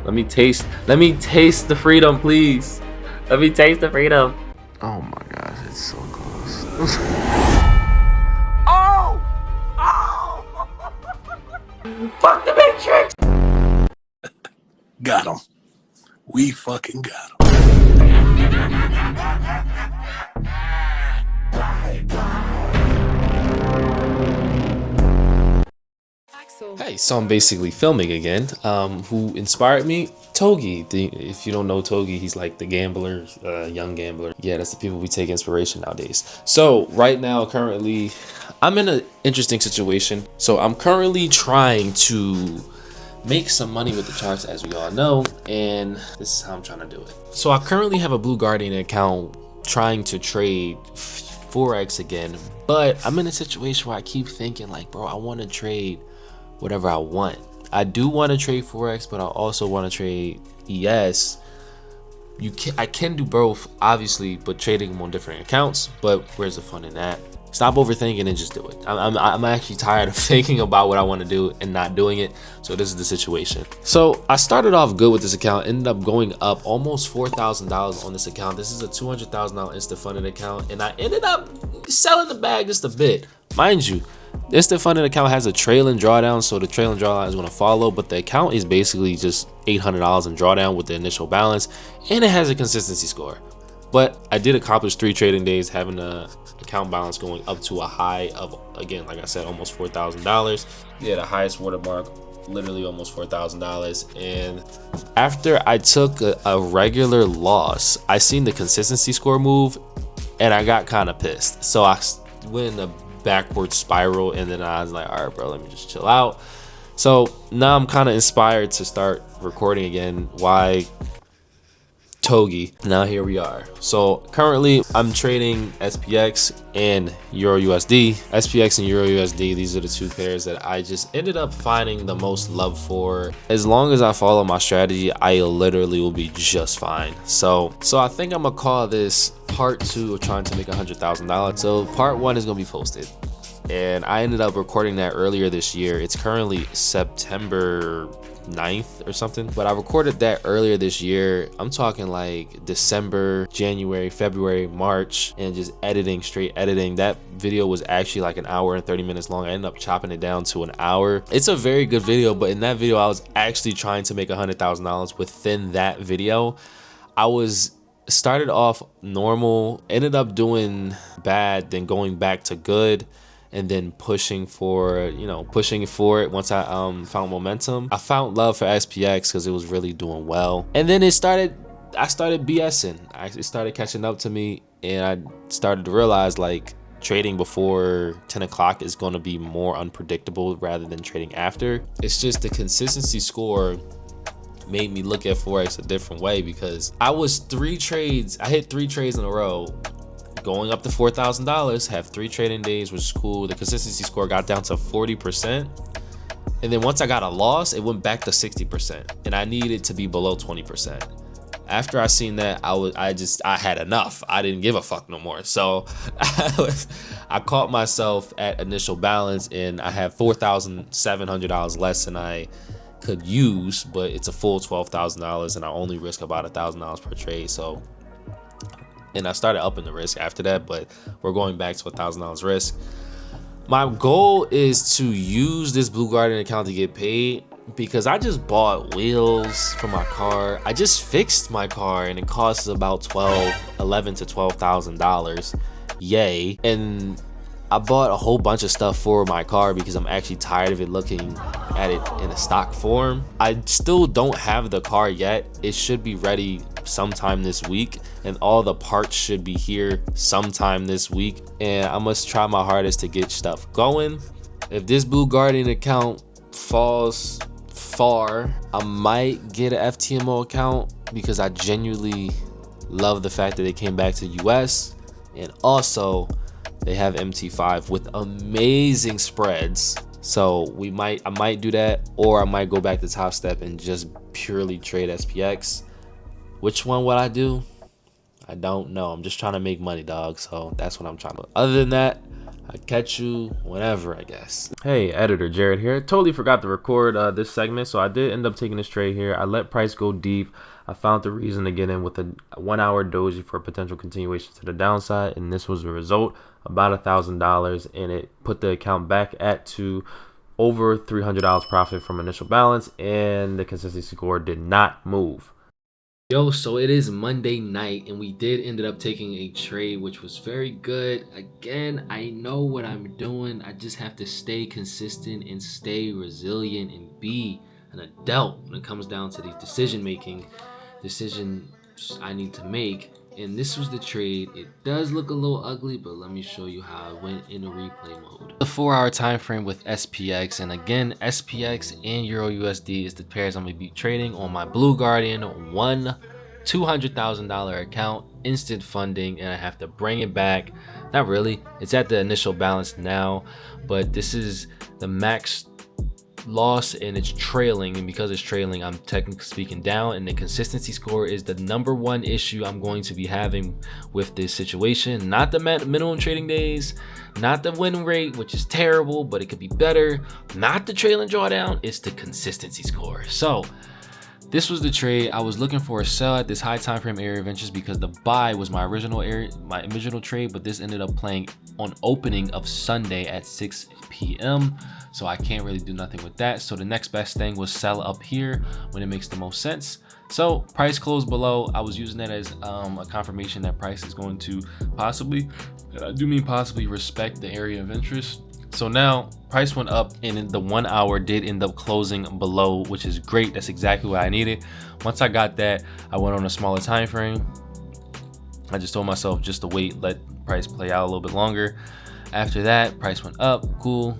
Let me taste the freedom, please. Let me taste the freedom. Oh my gosh, it's so close. Oh! Oh! Fuck the Matrix! Got him. We fucking got him. Hey, so I'm basically filming again. Who inspired me? Togi. If you don't know Togi, he's like the gambler, young gambler. Yeah, that's the people we take inspiration nowadays. So right now, currently, I'm in an interesting situation. So I'm currently trying to make some money with the charts, as we all know, and this is how I'm trying to do it. So I currently have a Blue Guardian account trying to trade Forex again, but I'm in a situation where I keep thinking like, bro, I want to trade whatever I want. I do want to trade Forex, but I also want to trade ES. I can do both, obviously, but trading them on different accounts. But where's the fun in that? Stop overthinking and just do it. I'm actually tired of thinking about what I want to do and not doing it. So this is the situation. So I started off good with this account, ended up going up almost $4,000 on this account. This is a $200,000 instant funded account, and I ended up selling the bag just a bit. Mind you, the instant funded account has a trailing drawdown, so the trailing drawdown is going to follow, but the account is basically just $800 in drawdown with the initial balance, and it has a consistency score. But I did accomplish 3 trading days, having a account balance going up to a high of, again, like I said, almost $4,000. Yeah, the highest watermark, literally almost $4,000. And after I took a regular loss, I seen the consistency score move, and I got kind of pissed. So I went in a backward spiral, and then I was like, all right, bro, let me just chill out. So now I'm kind of inspired to start recording again. Why Togi? Now here we are. So currently I'm trading SPX and Euro USD. SPX and Euro USD, these are the 2 pairs that I just ended up finding the most love for. As long as I follow my strategy, I literally will be just fine. So I think I'm gonna call this part 2 of trying to make $100,000. So part 1 is gonna be posted, and I ended up recording that earlier this year. It's currently September 9th or something, but I recorded that earlier this year. I'm talking like December, January, February, March, and just editing, straight editing. That video was actually like 1 hour and 30 minutes long. I ended up chopping it down to 1 hour. It's a very good video, but in that video I was actually trying to make $100,000 within that video. I was started off normal, ended up doing bad, then going back to good, and then pushing for it once I found momentum. I found love for SPX because it was really doing well, and then I started BSing. It started catching up to me, and I started to realize like trading before 10 o'clock is going to be more unpredictable rather than trading after. It's just the consistency score made me look at Forex a different way, because I hit 3 trades in a row going up to $4,000, have 3 trading days, which is cool. The consistency score got down to 40%, and then once I got a loss, it went back to 60%, and I needed to be below 20%. After I seen that, I had enough. I didn't give a fuck no more. So I caught myself at initial balance, and I have $4,700 less than I could use, but it's a full $12,000, and I only risk about $1,000 per trade. So, and I started upping the risk after that, but we're going back to $1,000 risk. My goal is to use this Blue Guardian account to get paid, because I just bought wheels for my car. I just fixed my car, and it costs about $11,000 to $12,000. Yay. And I bought a whole bunch of stuff for my car because I'm actually tired of it looking at it in a stock form. I still don't have the car yet. It should be ready sometime this week, and all the parts should be here sometime this week, and I must try my hardest to get stuff going. If this Blue Guardian account falls far, I might get an FTMO account, because I genuinely love the fact that they came back to US, and also they have MT5 with amazing spreads. So I might do that, or I might go back to Top Step and just purely trade SPX. Which one would I do? I don't know. I'm just trying to make money, dog. So that's what I'm trying to do. Other than that, I'll catch you whenever, I guess. Hey, editor Jared here. Totally forgot to record this segment, so I did end up taking this trade here. I let price go deep. I found the reason to get in with a 1 hour doji for a potential continuation to the downside, and this was the result, about $1,000, and it put the account back to over $300 profit from initial balance, and the consistency score did not move. Yo, so it is Monday night, and we did ended up taking a trade, which was very good. Again, I know what I'm doing. I just have to stay consistent and stay resilient and be an adult when it comes down to these decisions I need to make. And this was the trade. It does look a little ugly, but let me show you how it went in the replay mode. The 4-hour time frame with SPX, and again, SPX and Euro USD is the pairs I'm gonna be trading on my Blue Guardian $200,000 account, instant funding, and I have to bring it back. Not really, it's at the initial balance now, but this is the max loss and it's trailing, and because it's trailing, I'm technically speaking down, and the consistency score is the #1 issue I'm going to be having with this situation. Not the minimum trading days, not the win rate, which is terrible, but it could be better, not the trailing drawdown, it's the consistency score. So this was the trade. I was looking for a sell at this high time frame area of interest because the buy was my original trade, but this ended up playing on opening of Sunday at 6 p.m. So I can't really do nothing with that. So the next best thing was sell up here when it makes the most sense. So price closed below. I was using that as a confirmation that price is going to possibly, and I do mean possibly, respect the area of interest. So now price went up, and the 1 hour did end up closing below, which is great. That's exactly what I needed. Once I got that, I went on a smaller time frame. I just told myself just to wait, let price play out a little bit longer. After that, price went up, cool,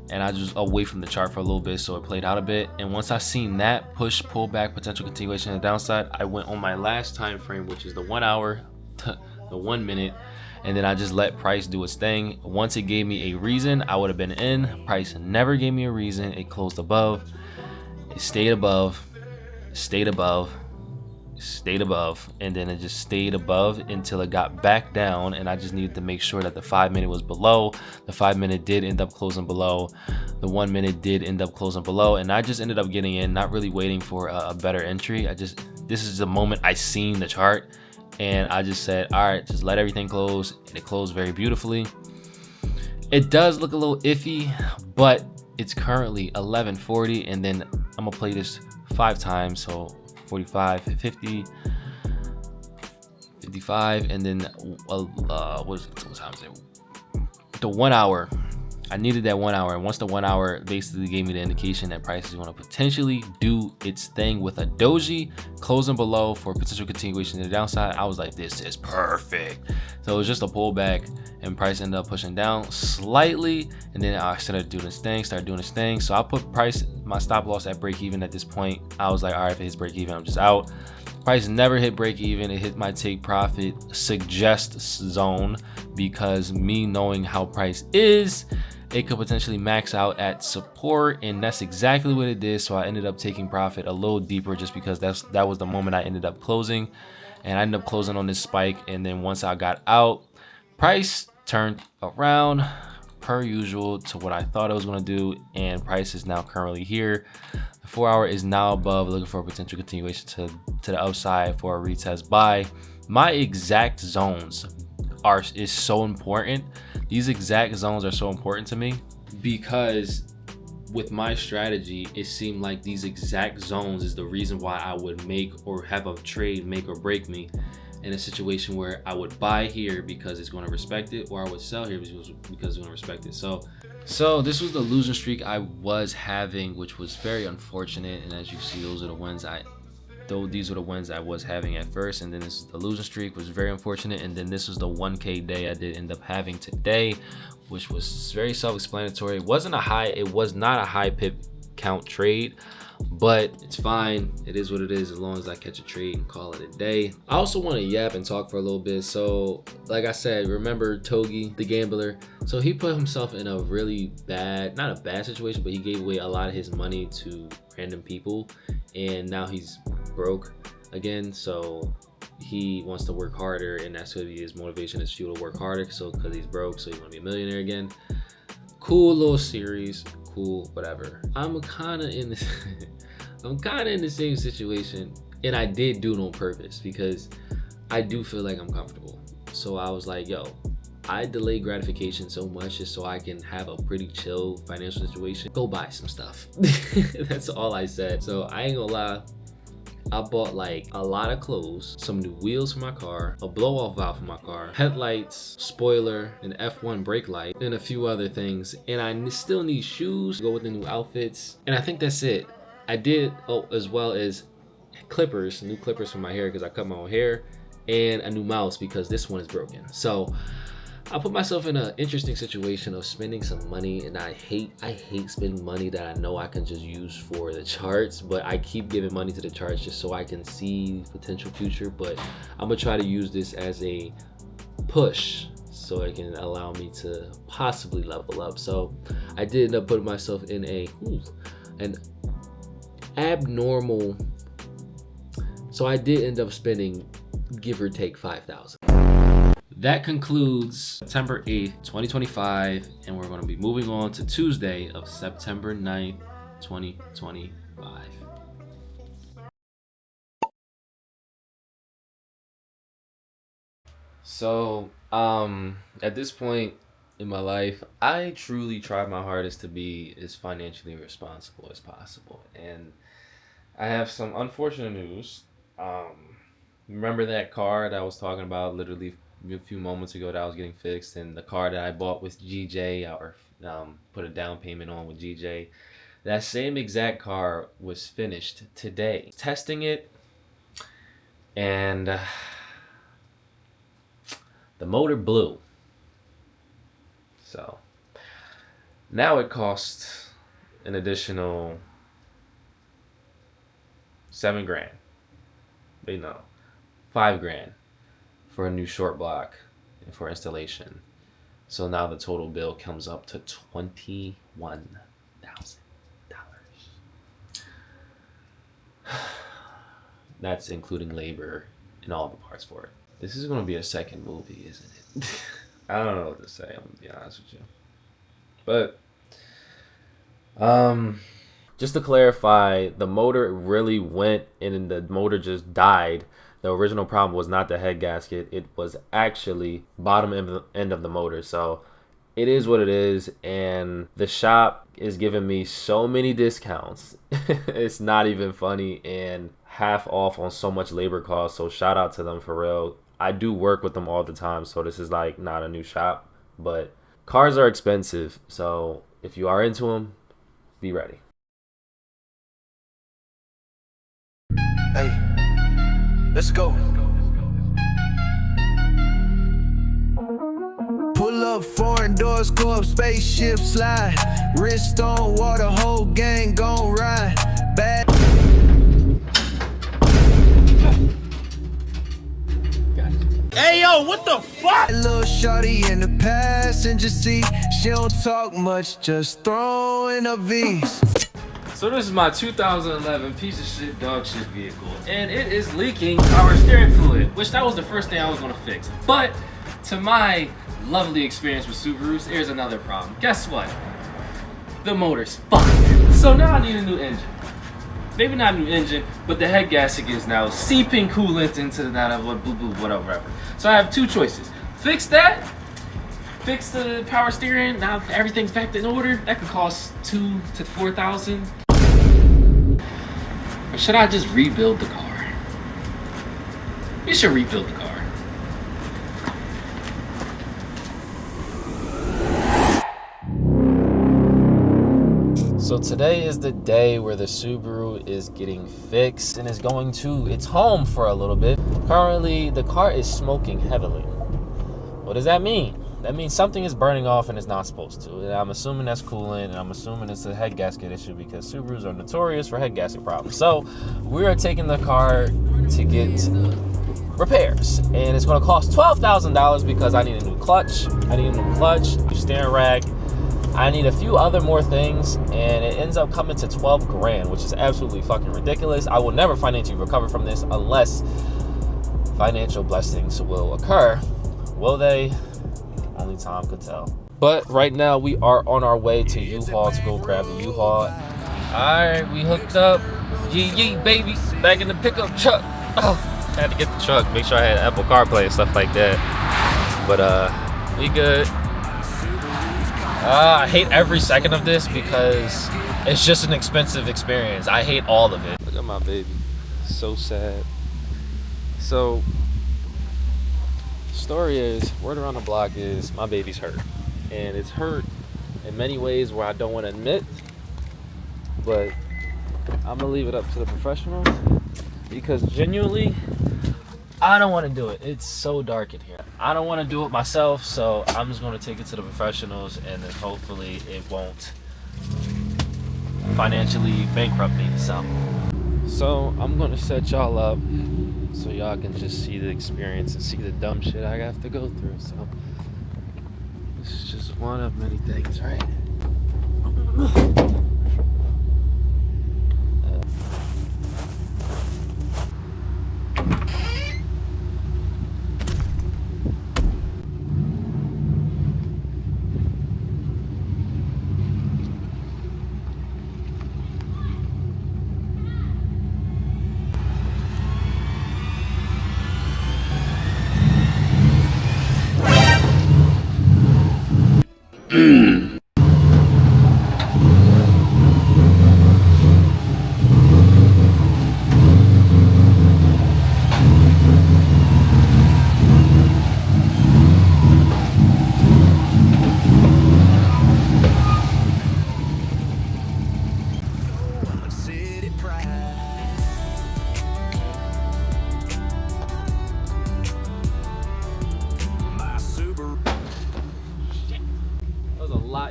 and I just away from the chart for a little bit, so it played out a bit. And once I seen that push, pull back, potential continuation to the downside, I went on my last time frame, which is the 1 hour to the 1 minute, and then I just let price do its thing. Once it gave me a reason, I would have been in. Price never gave me a reason. It closed above, it stayed above, stayed above, stayed above, and then it just stayed above until it got back down, and I just needed to make sure that the 5 minute was below. The 5 minute did end up closing below. The 1 minute did end up closing below, and I just ended up getting in, not really waiting for a better entry. This is the moment I seen the chart, and I just said, all right, just let everything close, and it closed very beautifully. It does look a little iffy, but it's currently 11:40, and then I'm gonna play this 5 times, so 45, 50, 55, and then what time is it? The 1 hour. I needed that 1 hour, and once the 1 hour basically gave me the indication that price is going to potentially do its thing with a doji closing below for potential continuation to the downside, I was like, this is perfect. So it was just a pullback, and price ended up pushing down slightly, and then I started doing this thing, So I put my stop loss at break even at this point. I was like, all right, if it hits break even, I'm just out. Price never hit break even. It hit my take profit suggest zone, because me knowing how price is, it could potentially max out at support, and that's exactly what it did. So I ended up taking profit a little deeper, just because that was the moment I ended up closing, and I ended up closing on this spike. And then once I got out, price turned around per usual to what I thought it was going to do, and price is now currently here. The 4 hour is now above, looking for a potential continuation to the upside for a retest buy. My exact zones is so important. These exact zones are so important to me, because with my strategy, it seemed like these exact zones is the reason why I would make or have a trade make or break me in a situation where I would buy here because it's going to respect it, or I would sell here because it's going to respect it. So this was the losing streak I was having, which was very unfortunate. And as you see, these are the wins I was having at first, and then this is the losing streak, was very unfortunate. And then this was the 1K day I did end up having today, which was very self-explanatory. It was not a high pip count trade, but it's fine. It is what it is, as long as I catch a trade and call it a day. I also want to yap and talk for a little bit. So like I said, remember Togi the gambler? So he put himself in a really bad, not a bad situation, but he gave away a lot of his money to random people, and now he's broke again. So he wants to work harder, and that's gonna be his motivation, his fuel to work harder. So because he's broke, so he want to be a millionaire again. Cool little series, cool, whatever. I'm kind of in this. I'm kind of in the same situation, and I did do it on purpose because I do feel like I'm comfortable. So I was like, yo, I delay gratification so much just so I can have a pretty chill financial situation. Go buy some stuff. That's all I said. So I ain't gonna lie. I bought like a lot of clothes, some new wheels for my car, a blow off valve for my car, headlights, spoiler, an F1 brake light, and a few other things. And I still need shoes to go with the new outfits. And I think that's it. I did, as well as clippers, new clippers for my hair because I cut my own hair, and a new mouse because this one is broken. So I put myself in an interesting situation of spending some money, and I hate spending money that I know I can just use for the charts, but I keep giving money to the charts just so I can see potential future. But I'm gonna try to use this as a push so it can allow me to possibly level up. So I did end up putting myself in an abnormal, so I did end up spending give or take $5,000. That concludes September 8th, 2025, and we're going to be moving on to Tuesday of September 9th, 2025. So, at this point in my life, I truly try my hardest to be as financially responsible as possible. And I have some unfortunate news. Remember that car that I was talking about literally a few moments ago that I was getting fixed, and the car that I bought with GJ, or put a down payment on with GJ, that same exact car was finished today. Testing it, and the motor blew. So now it costs an additional $7,000. Wait, no, $5,000 for a new short block and for installation. So now the total bill comes up to $21,000. That's including labor and all the parts for it. This is going to be a second movie, isn't it? I don't know what to say, I'm going to be honest with you. But just to clarify, the motor really went and the motor just died. The original problem was not the head gasket. It was actually bottom end of the motor. So it is what it is. And the shop is giving me so many discounts. It's not even funny, and half off on so much labor costs. So shout out to them for real. I do work with them all the time. So this is like not a new shop, but cars are expensive. So if you are into them, be ready. Hey. Let's go. Pull up, foreign doors, go up, spaceship slide. Wrist on water, whole gang gon' ride. Bad. Hey yo, what the fuck? Little shorty in the passenger seat. She don't talk much, just throwing up V's. So this is my 2011 piece of shit dog shit vehicle, and it is leaking power steering fluid, which that was the first thing I was gonna fix. But to my lovely experience with Subarus, here's another problem. Guess what? The motor's fucked. So now I need a new engine. Maybe not a new engine, but the head gasket is now seeping coolant into that whatever. So I have two choices. Fix that, fix the power steering, now everything's back in order. That could cost $2,000 to $4,000. Or should I just rebuild the car? We should rebuild the car. So today is the day where the Subaru is getting fixed and is going to its home for a little bit. Currently, the car is smoking heavily. What does that mean? That means something is burning off and it's not supposed to. And I'm assuming that's coolant, and I'm assuming it's a head gasket issue because Subarus are notorious for head gasket problems. So we are taking the car to get repairs, and it's going to cost $12,000 because I need a new clutch, new steering rack, I need a few other more things, and it ends up coming to $12,000, which is absolutely fucking ridiculous. I will never financially recover from this unless financial blessings will occur. Will they? Only time could tell. But right now we are on our way to U-Haul to go grab the U-Haul. Alright, we hooked up. Yee baby, back in the pickup truck. Oh, had to get the truck, make sure I had Apple CarPlay and stuff like that. But we good. I hate every second of this because it's just an expensive experience. I hate all of it. Look at my baby, so sad. So, story is, word around the block is my baby's hurt. And it's hurt in many ways where I don't want to admit, but I'm gonna leave it up to the professionals because genuinely, I don't want to do it. It's so dark in here. I don't want to do it myself, so I'm just gonna take it to the professionals, and then hopefully it won't financially bankrupt me. So I'm gonna set y'all up so y'all can just see the experience and see the dumb shit I have to go through. So this is just one of many things, right?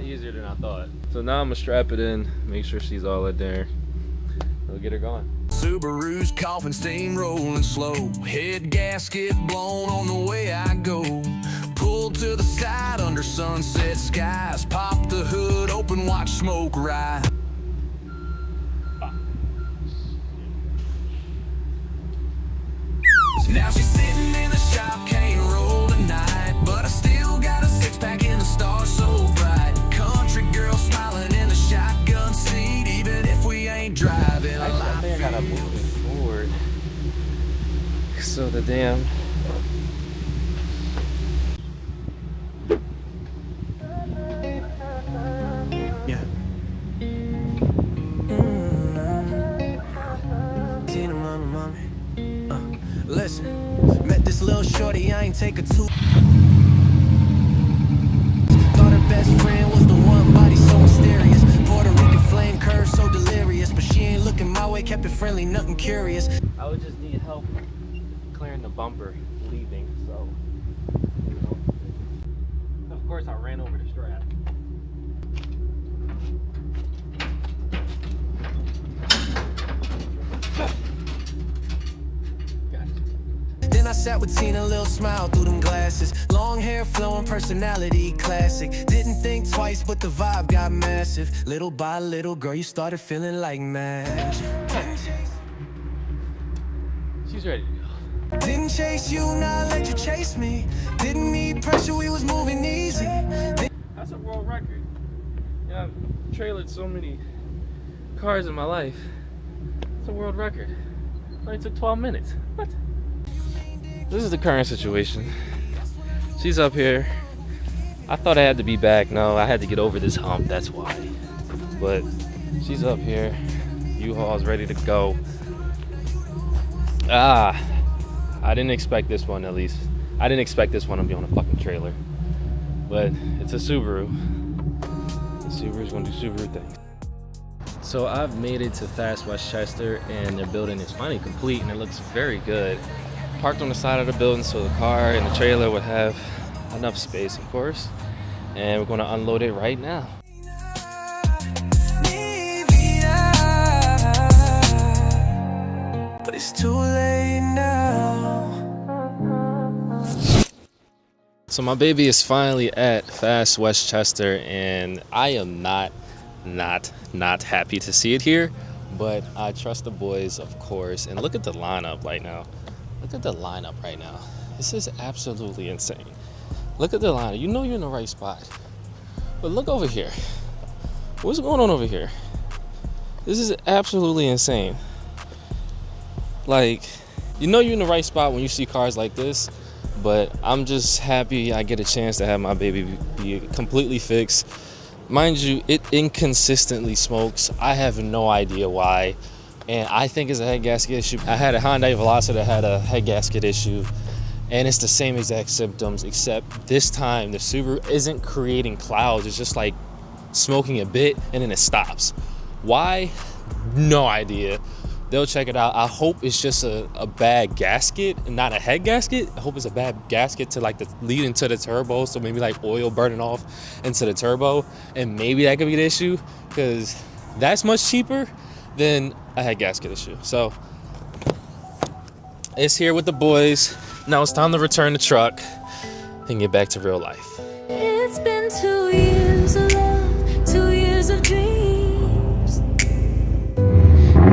Easier than I thought. So now I'm gonna strap it in, make sure she's all in there. We'll get her going. Subaru's coughing, steam rolling slow. Head gasket blown on the way I go. Pulled to the side under sunset skies. Pop the hood open, watch smoke rise. Now she's sitting in the shop, can't roll tonight, but I still got a six-pack in the stars so bright. Country girl smiling in the shotgun seat, even if we ain't driving. I think I gotta move it forward so the damn Listen, met this little shorty, I ain't take her too. Thought her best friend was the one, body so mysterious. Puerto Rican flame curve so delirious, but she ain't looking my way, kept it friendly, nothing curious. I would just need help clearing the bumper leaving, so of course I ran over the strap. Then I sat with Tina, a little smile through them glasses. Long hair, flowing personality, classic. Didn't think twice, but the vibe got massive. Little by little, girl, you started feeling like magic. She's ready to go. Didn't chase you, now let you chase me. Didn't need pressure, we was moving easy. That's a world record. Yeah, I've trailered so many cars in my life. It's a world record. It only took 12 minutes. What? This is the current situation. She's up here. I thought I had to be back. No, I had to get over this hump, that's why. But she's up here. U-Haul's ready to go. I didn't expect this one, at least. I didn't expect this one to be on a fucking trailer. But it's a Subaru. The Subaru's gonna do Subaru things. So I've made it to Fast Westchester, and their building is finally complete, and it looks very good. Parked on the side of the building so the car and the trailer would have enough space, of course. And we're gonna unload it right now. But it's too late now. So my baby is finally at Fast Westchester, and I am not happy to see it here, but I trust the boys, of course. And look at the lineup right now. Look at the lineup right now. This is absolutely insane. Look at the lineup. You know you're in the right spot. But look over here. What's going on over here? This is absolutely insane. Like, you know you're in the right spot when you see cars like this, but I'm just happy I get a chance to have my baby be completely fixed. Mind you, it inconsistently smokes. I have no idea why. And I think it's a head gasket issue. I had a Hyundai Veloci that had a head gasket issue, and it's the same exact symptoms, except this time the Subaru isn't creating clouds. It's just like smoking a bit and then it stops. Why? No idea. They'll check it out. I hope it's just a bad gasket and not a head gasket. I hope it's a bad gasket to like the lead into the turbo, so maybe like oil burning off into the turbo, and maybe that could be the issue, because that's much cheaper than a head gasket issue. So it's here with the boys. Now it's time to return the truck and get back to real life. It's been 2 years of love, 2 years of dreams.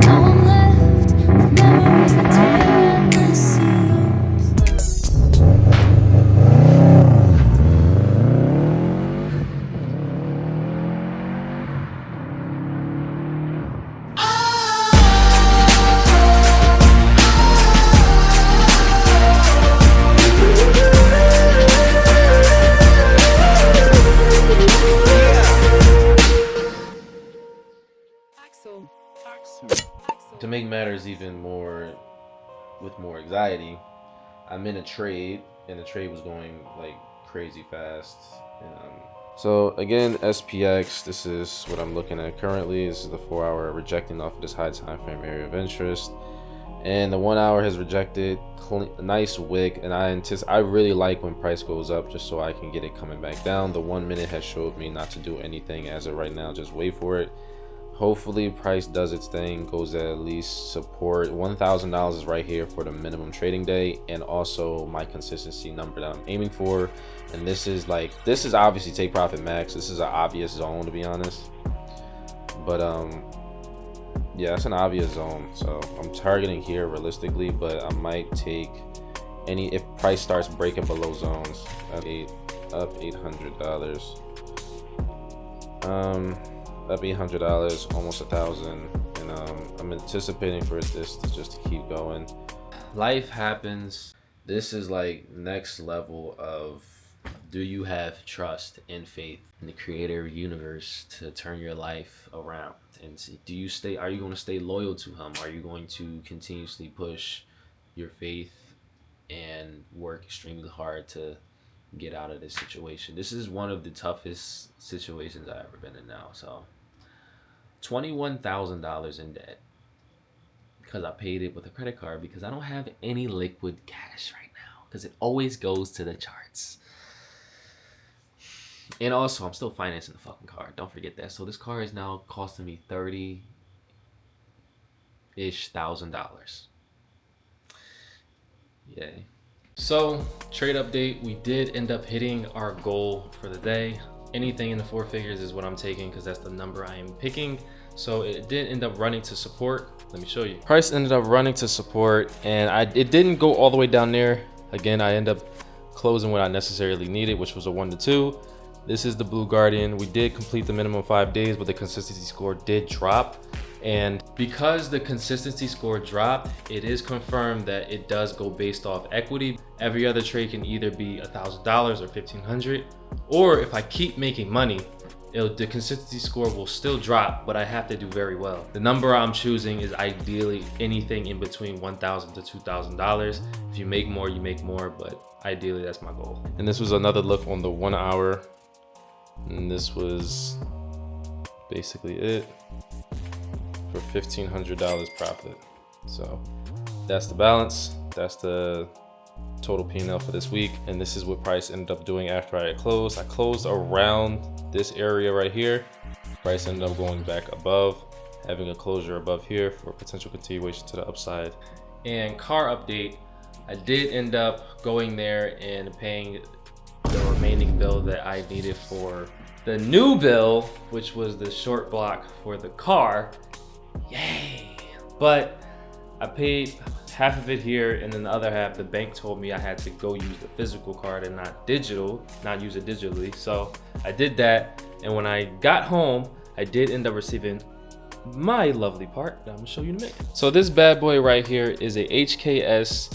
Now I'm left with memories that tear at the seams. To make matters even more with more anxiety, I'm in a trade, and the trade was going like crazy fast. So again, SPX, this is what I'm looking at currently. This is the 4 hour rejecting off of this high time frame area of interest, and the 1 hour has rejected. Nice wick, and I really like when price goes up, just so I can get it coming back down. The 1 minute has showed me not to do anything as of right now, just wait for it. Hopefully price does its thing, goes at least support. $1,000 is right here for the minimum trading day, and also my consistency number that I'm aiming for. And this is obviously take profit max. This is an obvious zone, to be honest, but yeah, it's an obvious zone, so I'm targeting here realistically, but I might take any if price starts breaking below zones. Up $800, up $800, almost 1,000, and I'm anticipating for this to just keep going. Life happens. This is like next level of, do you have trust and faith in the creator universe to turn your life around? And see, are you going to stay loyal to him? Are you going to continuously push your faith and work extremely hard to get out of this situation? This is one of the toughest situations I've ever been in now. So $21,000 in debt because I paid it with a credit card, because I don't have any liquid cash right now, because it always goes to the charts. And also, I'm still financing the fucking car. Don't forget that. So this car is now costing me $30,000-ish. Yay. So, trade update. We did end up hitting our goal for the day. Anything in the 4 figures is what I'm taking, because that's the number I am picking. So it did end up running to support. Let me show you. Price ended up running to support, and it didn't go all the way down there. Again, I end up closing what I necessarily needed, which was a 1 to 2. This is the Blue Guardian. We did complete the minimum 5 days, but the consistency score did drop. And because the consistency score dropped, it is confirmed that it does go based off equity. Every other trade can either be $1,000 or $1,500, or if I keep making money, the consistency score will still drop, but I have to do very well. The number I'm choosing is ideally anything in between $1,000 to $2,000. If you make more, you make more, but ideally that's my goal. And this was another look on the 1 hour, and this was basically it for $1,500 profit. So that's the balance. That's the total P&L for this week, and this is what price ended up doing after I closed. I closed around this area right here. Price ended up going back above, having a closure above here for potential continuation to the upside. And car update, I did end up going there and paying the remaining bill that I needed for the new bill, which was the short block for the car. Yay! But I paid half of it here, and then the other half, the bank told me I had to go use the physical card and not use it digitally. So I did that, and when I got home, I did end up receiving my lovely part that I'm gonna show you in a minute. So this bad boy right here is a HKS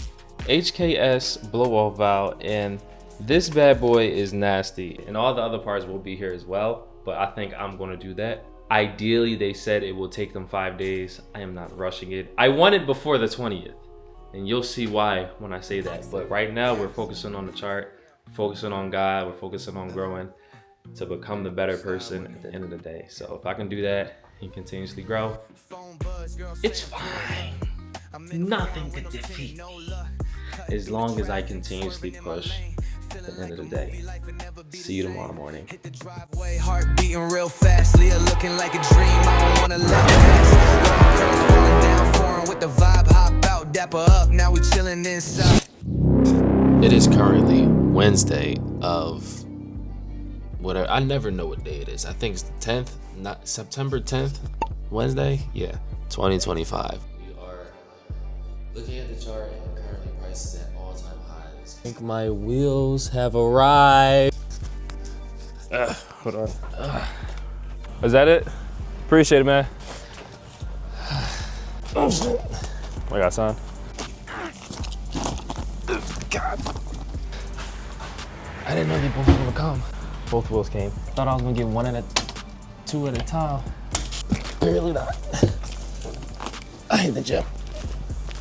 blow-off valve, and this bad boy is nasty, and all the other parts will be here as well, but I think I'm gonna do that. Ideally, they said it will take them 5 days. I am not rushing it. I want it before the 20th, and you'll see why when I say that. But right now, we're focusing on the chart, focusing on God, we're focusing on growing to become the better person at the end of the day. So if I can do that and continuously grow, it's fine. Nothing can defeat me as long as I continuously push at the end of the day. See you tomorrow morning. Hit the driveway, heart beating real fast. Leah looking like a dream. I don't wanna let it pass. Long curls falling down foreign with the vibe. Hop out, dapper up. Now we chilling inside. It is currently Wednesday of whatever. I never know what day it is. I think it's the 10th, not September 10th, Wednesday. Yeah, 2025. We are looking at the chart, and currently prices at all-time highs. I think my wheels have arrived. Hold on. Is that it? Appreciate it, man. Oh shit. I got son. God. I didn't know they both were gonna come. Both wheels came. Thought I was gonna get two at a time. Really not. I hit the gym.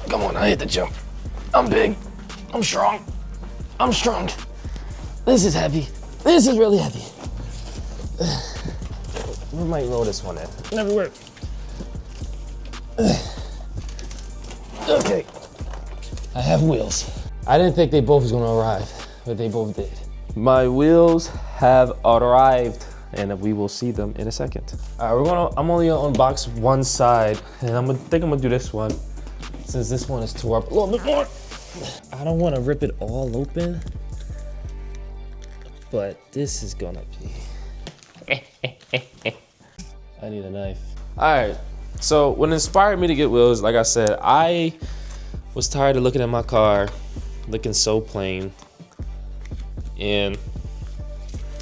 Come on, I hit the gym. I'm big. I'm strong. I'm strong. This is heavy. This is really heavy. We might roll this one in. Never work. Okay. I have wheels. I didn't think they both was gonna arrive, but they both did. My wheels have arrived, and we will see them in a second. All right, I'm only gonna unbox one side, and I think I'm gonna do this one, since this one is tore up a little bit more. I don't wanna rip it all open, but this is gonna be. I need a knife. All right, so what inspired me to get wheels, like I said, I was tired of looking at my car, looking so plain, and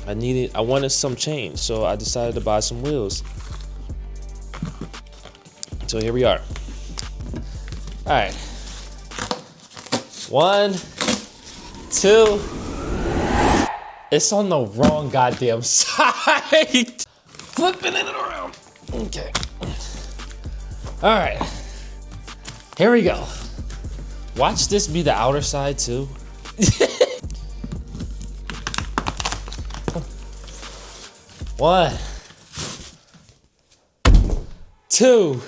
I wanted some change, so I decided to buy some wheels. So here we are. All right, 1, 2. It's on the wrong goddamn side. Flipping it around. Okay. All right. Here we go. Watch this be the outer side too. One, 2.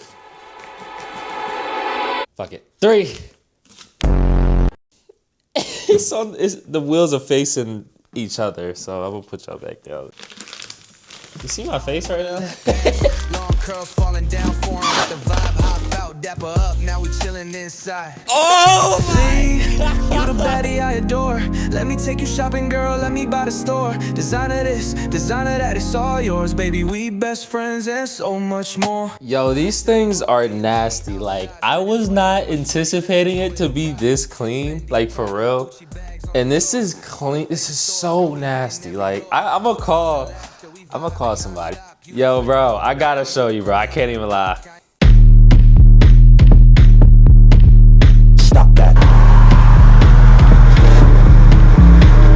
Fuck it. 3. The wheels are facing each other, so I'm gonna put y'all back down. You see my face right now? Long curls falling down foreign with the vibe. Hop out, dapper up. Now we chilling inside. Oh See, you the baddie I adore. Let me take you shopping, girl. Let me buy the store. Designer this, designer that. It's all yours, baby. We best friends and so much more. Yo, these things are nasty. Like, I was not anticipating it to be this clean, like for real. And this is clean. This is so nasty. Like, I'm gonna call somebody. Yo, bro, I gotta show you, bro. I can't even lie. Stop that.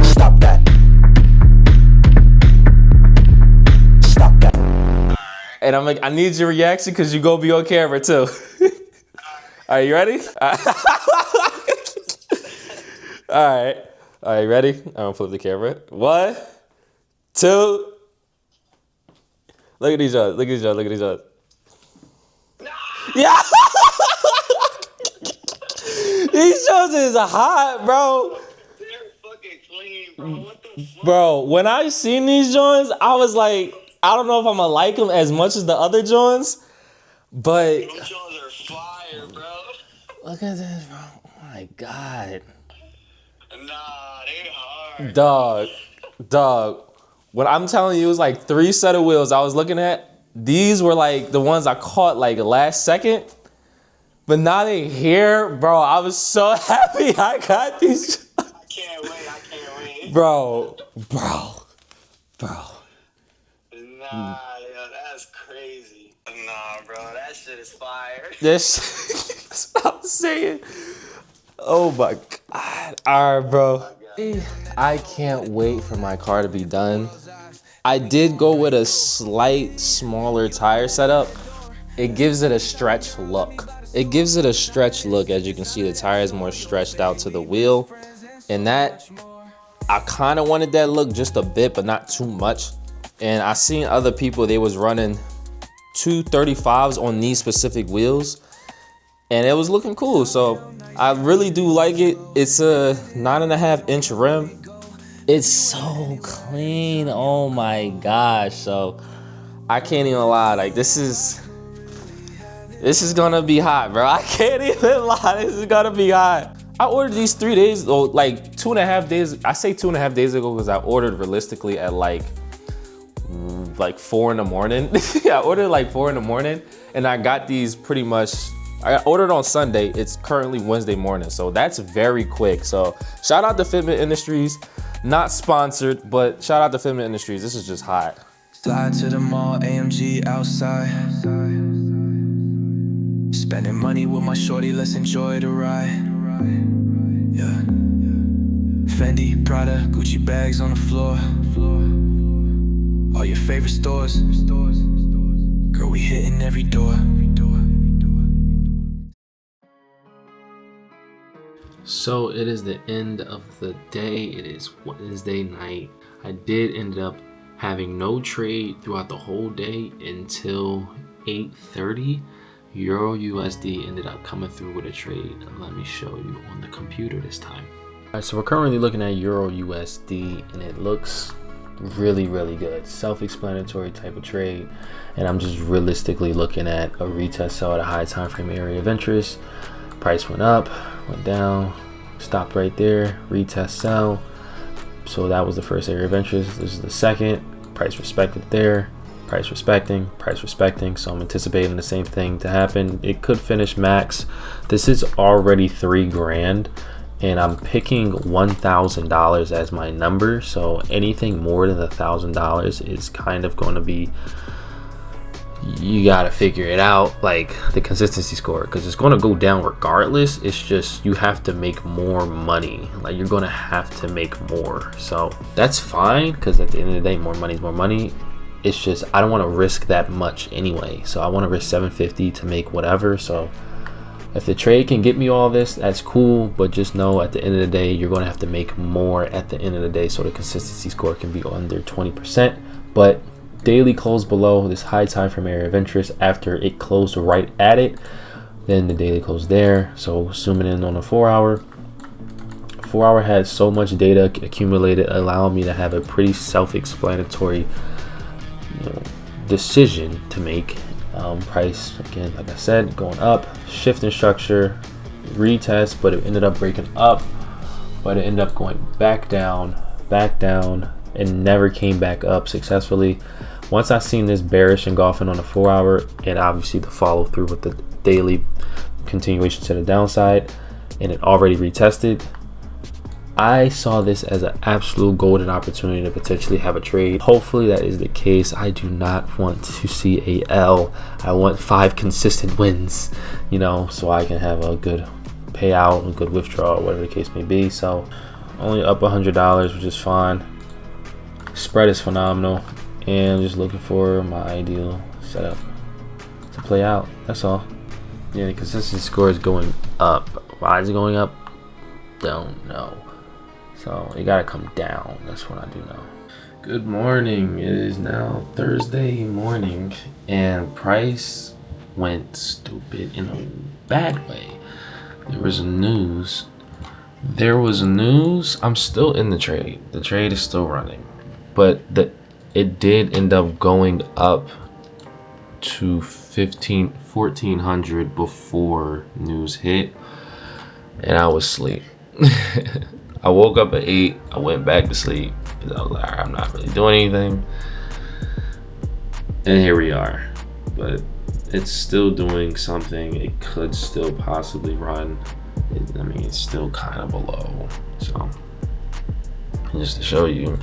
Stop that. Stop that. And I'm like, I need your reaction because you gonna be on camera too. Are you ready? All right. All right, ready? I'm gonna flip the camera. 1, 2. Look at these odds. Look at these odds. Look at these odds. Yeah. These shows is hot, bro. They're fucking clean, bro. What the fuck? Bro, when I seen these joints, I was like, I don't know if I'm gonna like them as much as the other joints, but Those Jones are fire, bro. look at this, bro. Oh my God. Nah, they hard. Dog. When I'm telling you, it was like 3 set of wheels I was looking at. These were like the ones I caught like last second. But now they here, bro. I was so happy I got these. I can't wait. Bro. Nah, yo, that's crazy. Nah, bro, that shit is fire. That's what I'm saying. Oh my God. All right, bro. I can't wait for my car to be done. I did go with a slight smaller tire setup. It gives it a stretch look. As you can see, the tire is more stretched out to the wheel. And that, I kind of wanted that look just a bit, but not too much. And I seen other people, they was running 235s on these specific wheels. And it was looking cool. So I really do like it. It's a 9.5-inch rim. It's so clean. Oh my gosh. So I can't even lie. Like this is gonna be hot, bro. I can't even lie. This is gonna be hot. I ordered these 3 days, or like 2.5 days. I say 2.5 days ago because I ordered realistically at like 4 in the morning. I ordered like 4 in the morning, and I got these pretty much. I ordered on Sunday. It's currently Wednesday morning, so that's very quick. So shout out to Fitment Industries. Not sponsored, but shout out to Fitment Industries. This is just hot. Slide to the mall, AMG outside. Spending money with my shorty, let's enjoy the ride. Yeah. Fendi, Prada, Gucci bags on the floor. All your favorite stores. Girl, we hitting every door. So it is the end of the day. It is Wednesday night. I did end up having no trade throughout the whole day until 8:30. Euro USD ended up coming through with a trade. Let me show you on the computer this time. All right, so we're currently looking at Euro USD, and it looks really good. Self-explanatory type of trade, and I'm just realistically looking at a retest sell at a high time frame area of interest. Price went up, went down, stopped right there, retest sell. So that was the first area of interest. This is the second. Price respected there, price respecting. So I'm anticipating the same thing to happen. It could finish max. This is already $3,000, and I'm picking $1,000 as my number. So anything more than $1,000 is kind of going to be, you got to figure it out, like the consistency score, because it's going to go down regardless. It's just you have to make more money. Like you're going to have to make more. So that's fine, because at the end of the day, more money is more money. It's just I don't want to risk that much anyway. So I want to risk 750 to make whatever. So if the trade can get me all this, that's cool. But just know at the end of the day, you're going to have to make more at the end of the day, so the consistency score can be under 20%. But daily close below this high time frame area of interest. After it closed right at it, then the daily closed there. So zooming in on a 4-hour had so much data accumulated, allowing me to have a pretty self-explanatory decision to make. Price again, like I said, going up, shifting structure, retest, but it ended up breaking up, but it ended up going back down, and never came back up successfully. Once I seen this bearish engulfing on a 4-hour, and obviously the follow through with the daily continuation to the downside, and it already retested, I saw this as an absolute golden opportunity to potentially have a trade. Hopefully that is the case. I do not want to see a L. I want 5 consistent wins, so I can have a good payout, a good withdrawal, whatever the case may be. So only up $100, which is fine. Spread is phenomenal, and just looking for my ideal setup to play out. That's all. Yeah, the consistency score is going up. Why is it going up? Don't know. So it gotta come down. That's what I do know. Good morning. It is now Thursday morning, and price went stupid in a bad way. There was news. I'm still in the trade. The trade is still running, but it did end up going up to 1400 before news hit, and I was asleep. I woke up at 8. I went back to sleep because I was like, I'm not really doing anything, and here we are. But it's still doing something. It could still possibly run. I mean, it's still kind of below. So, and just to show you,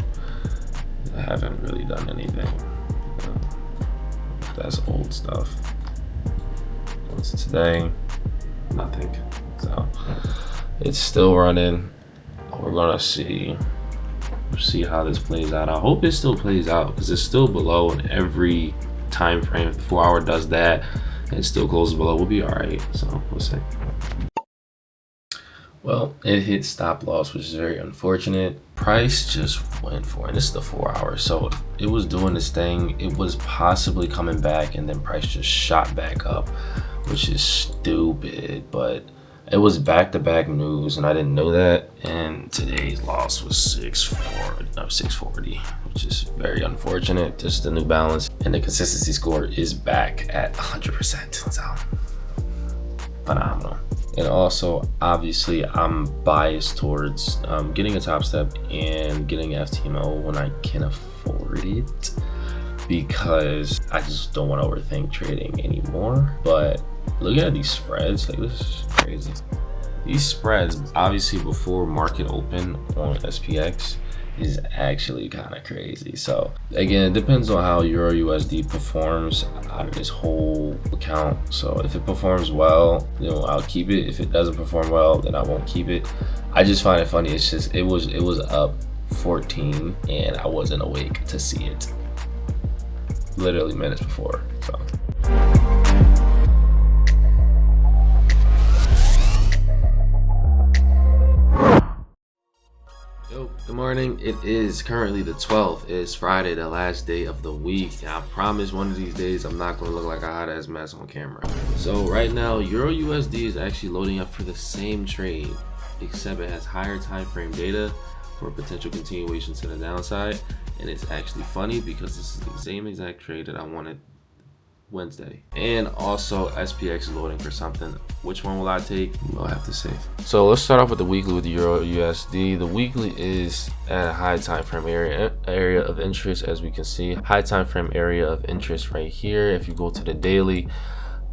I haven't really done anything. That's old stuff. What's today? Nothing. So it's still running. We're gonna see how this plays out. I hope it still plays out because it's still below in every time frame. If the 4 hour does that and it still closes below, we'll be all right. So we'll see. Well, it hit stop loss, which is very unfortunate. Price just went for it. This is the 4 hour. So it was doing this thing. It was possibly coming back, and then price just shot back up, which is stupid. But it was back-to-back news, and I didn't know that. And today's loss was 640, which is very unfortunate. Just the New Balance, and the consistency score is back at 100%. So phenomenal. And also, obviously, I'm biased towards getting a Top Step and getting FTMO when I can afford it, because I just don't want to overthink trading anymore. But looking at these spreads, like, this is crazy. These spreads, obviously before market open on SPX, is actually kind of crazy. So again, it depends on how Euro USD performs out of this whole account. So if it performs well, you know, I'll keep it. If it doesn't perform well, then I won't keep it. I just find it funny. It's just it was up 14 and I wasn't awake to see it literally minutes before. So good morning. It is currently the 12th. It's Friday, the last day of the week. And I promise one of these days I'm not going to look like a hot ass mess on camera. So right now, Euro USD is actually loading up for the same trade, except it has higher time frame data for potential continuation to the downside. And it's actually funny because this is the same exact trade that I wanted Wednesday. And also SPX is loading for something. Which one will I take? We'll have to see. So let's start off with the weekly with the Euro USD. The weekly is at a high time frame area of interest, as we can see. High time frame area of interest right here. If you go to the daily,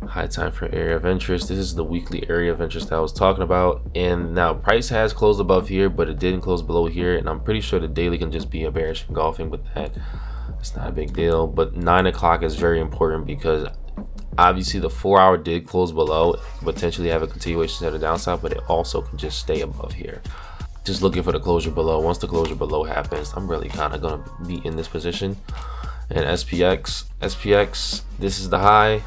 high time frame area of interest, this is the weekly area of interest that I was talking about. And now price has closed above here, but it didn't close below here, and I'm pretty sure the daily can just be a bearish engulfing with that. It's not a big deal. But 9 o'clock is very important because obviously the 4 hour did close below, potentially have a continuation to the downside, but it also can just stay above here. Just looking for the closure below. Once the closure below happens, I'm really kind of gonna be in this position. And SPX, this is the high.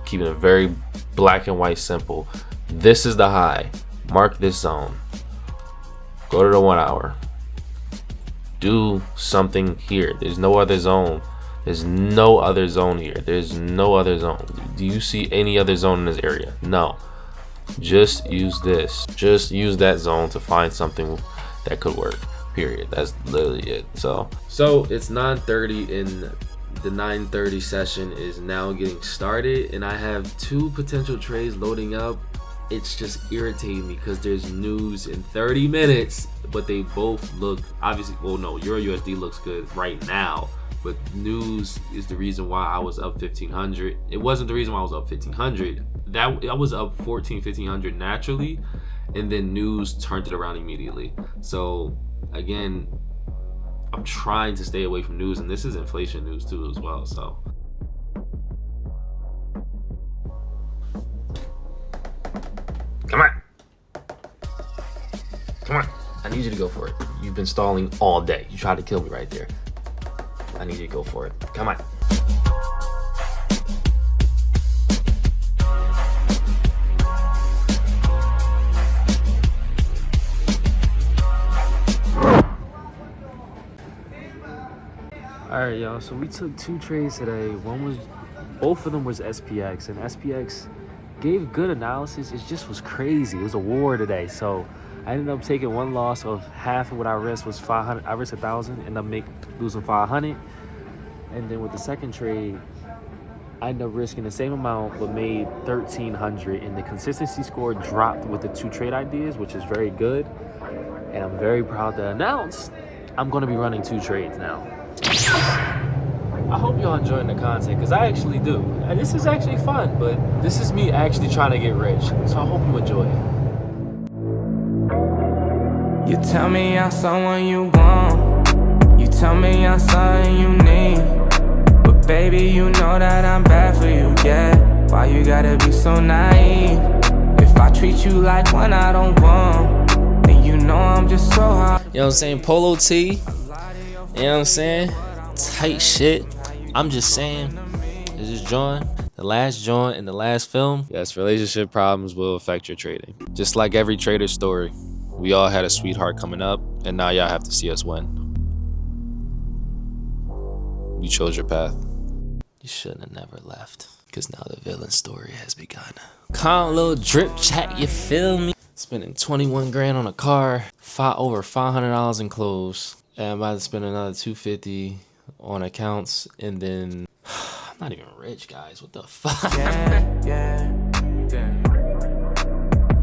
Keeping it very black and white simple. This is the high. Mark this zone. Go to the 1 hour. Do something here. There's no other zone. There's no other zone here. There's no other zone. Do you see any other zone in this area? No. Just use this. Just use that zone to find something that could work. Period. That's literally it. So it's 9:30 and the 9:30 session is now getting started, and I have 2 potential trades loading up. It's just irritating me because there's news in 30 minutes, but they both look obviously, well, no, Euro USD looks good right now, but news is the reason why I was up 1500. It wasn't the reason why I was up 1500. That I was up 1500 naturally, and then news turned it around immediately. So again, I'm trying to stay away from news, and this is inflation news too as well. So come on. Come on. I need you to go for it. You've been stalling all day. You tried to kill me right there. I need you to go for it. Come on. Alright, y'all, so we took 2 trades today. Both of them was SPX, and SPX gave good analysis. It just was crazy. It was a war today. So I ended up taking 1 loss of half of what I risked was 500. I risked 1,000, ended up losing 500. And then with the second trade, I ended up risking the same amount but made 1,300. And the consistency score dropped with the 2 trade ideas, which is very good. And I'm very proud to announce I'm going to be running 2 trades now. I hope y'all enjoying the content, because I actually do. And this is actually fun, but this is me actually trying to get rich. So I hope you enjoy it. You tell me I'm someone you want. You tell me I'm something you need. But baby, you know that I'm bad for you, yeah. Why you gotta be so naive? If I treat you like one I don't want, then you know I'm just so hot. You know what I'm saying? Polo tee. You know what I'm saying? Tight shit. I'm just saying. This is John. The last joint in the last film. Yes, relationship problems will affect your trading. Just like every trader's story. We all had a sweetheart coming up, and now y'all have to see us win. You chose your path. You shouldn't have never left, because now the villain story has begun. Calm little drip chat, you feel me? Spending 21 grand on a car, over $500 in clothes, and I'm about to spend another $250 on accounts, and then I'm not even rich, guys. What the fuck? Yeah.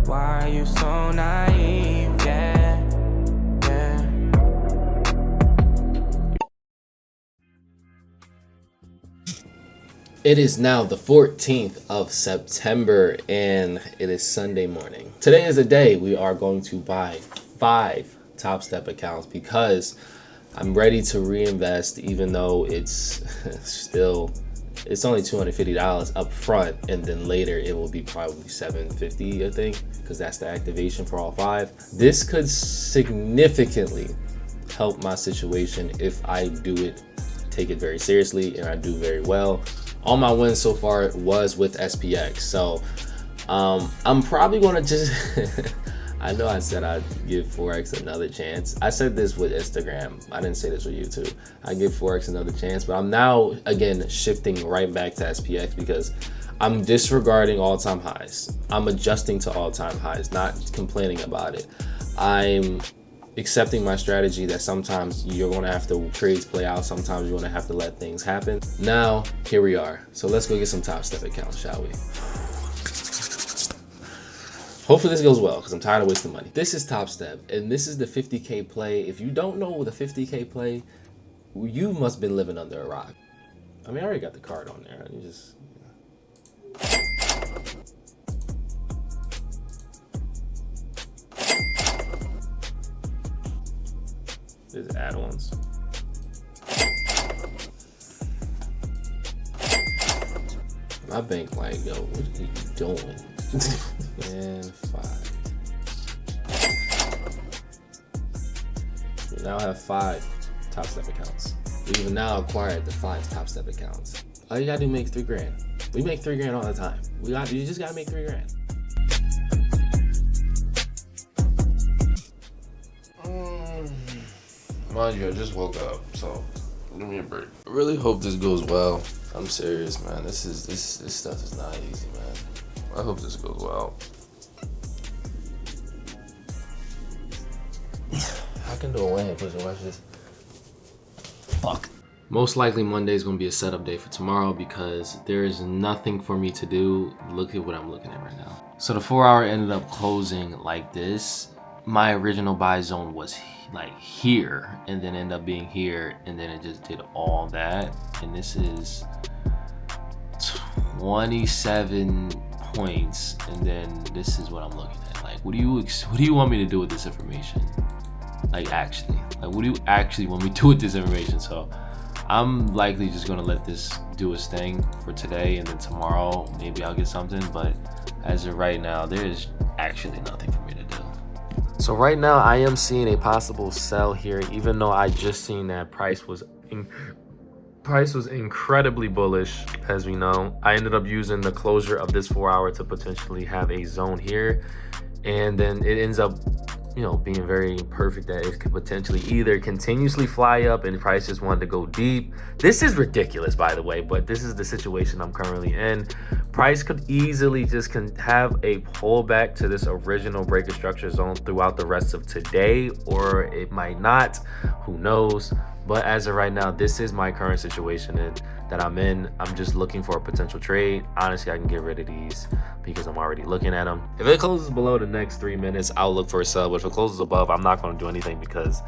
Why are you so naive? Yeah. It is now the 14th of September, and it is Sunday morning. Today is the day we are going to buy 5 Top Step accounts because I'm ready to reinvest, even though it's only $250 up front, and then later it will be probably $750, I think, because that's the activation for all 5. This could significantly help my situation if I take it very seriously, and I do very well. All my wins so far was with SPX, so I'm probably gonna just I know I said I'd give Forex another chance. I said this with Instagram. I didn't say this with YouTube. I give Forex another chance, but I'm now again shifting right back to SPX because I'm disregarding all-time highs. I'm adjusting to all-time highs, not complaining about it. I'm accepting my strategy that sometimes you're going to have to trades play out. Sometimes you're going to have to let things happen. Now, here we are. So let's go get some Top Step accounts, shall we? Hopefully this goes well because I'm tired of wasting money. This is Top Step, and this is the 50K play. If you don't know the 50K play, you must have been living under a rock. I mean, I already got the card on there. You just... There's add-ons. My bank like, yo, what are you doing? And 5. We now have 5 Top Step accounts. We've now acquired the 5 Top Step accounts. All you gotta do is make 3 grand. We make 3 grand all the time. You just gotta make 3 grand. Mind you, I just woke up, so give me a break. I really hope this goes well. I'm serious, man. This stuff is not easy, man. I hope this goes well. I can do a win push and watch this. Fuck. Most likely Monday is going to be a setup day for tomorrow because there is nothing for me to do. Look at what I'm looking at right now. So the 4-hour ended up closing like this. My original buy zone was like here and then end up being here, and then it just did all that, and this is 27 points, and then this is what I'm looking at. Like, what do you want me to do with this information? Like, actually, like, what do you actually want me to do with this information? So I'm likely just gonna let this do its thing for today, and then tomorrow maybe I'll get something, but as of right now there is actually nothing for me to do. So right now I am seeing a possible sell here, even though I just seen that price was incredibly bullish. As we know, I ended up using the closure of this 4-hour to potentially have a zone here, and then it ends up, you know, being very perfect that it could potentially either continuously fly up and prices wanted to go deep. This is ridiculous, by the way, but this is the situation I'm currently in. Price could easily just have a pullback to this original breaker structure zone throughout the rest of today, or it might not, who knows. But as of right now, this is my current situation that I'm in. I'm just looking for a potential trade. Honestly, I can get rid of these because I'm already looking at them. If it closes below the next 3 minutes, I'll look for a sell. But if it closes above, I'm not going to do anything because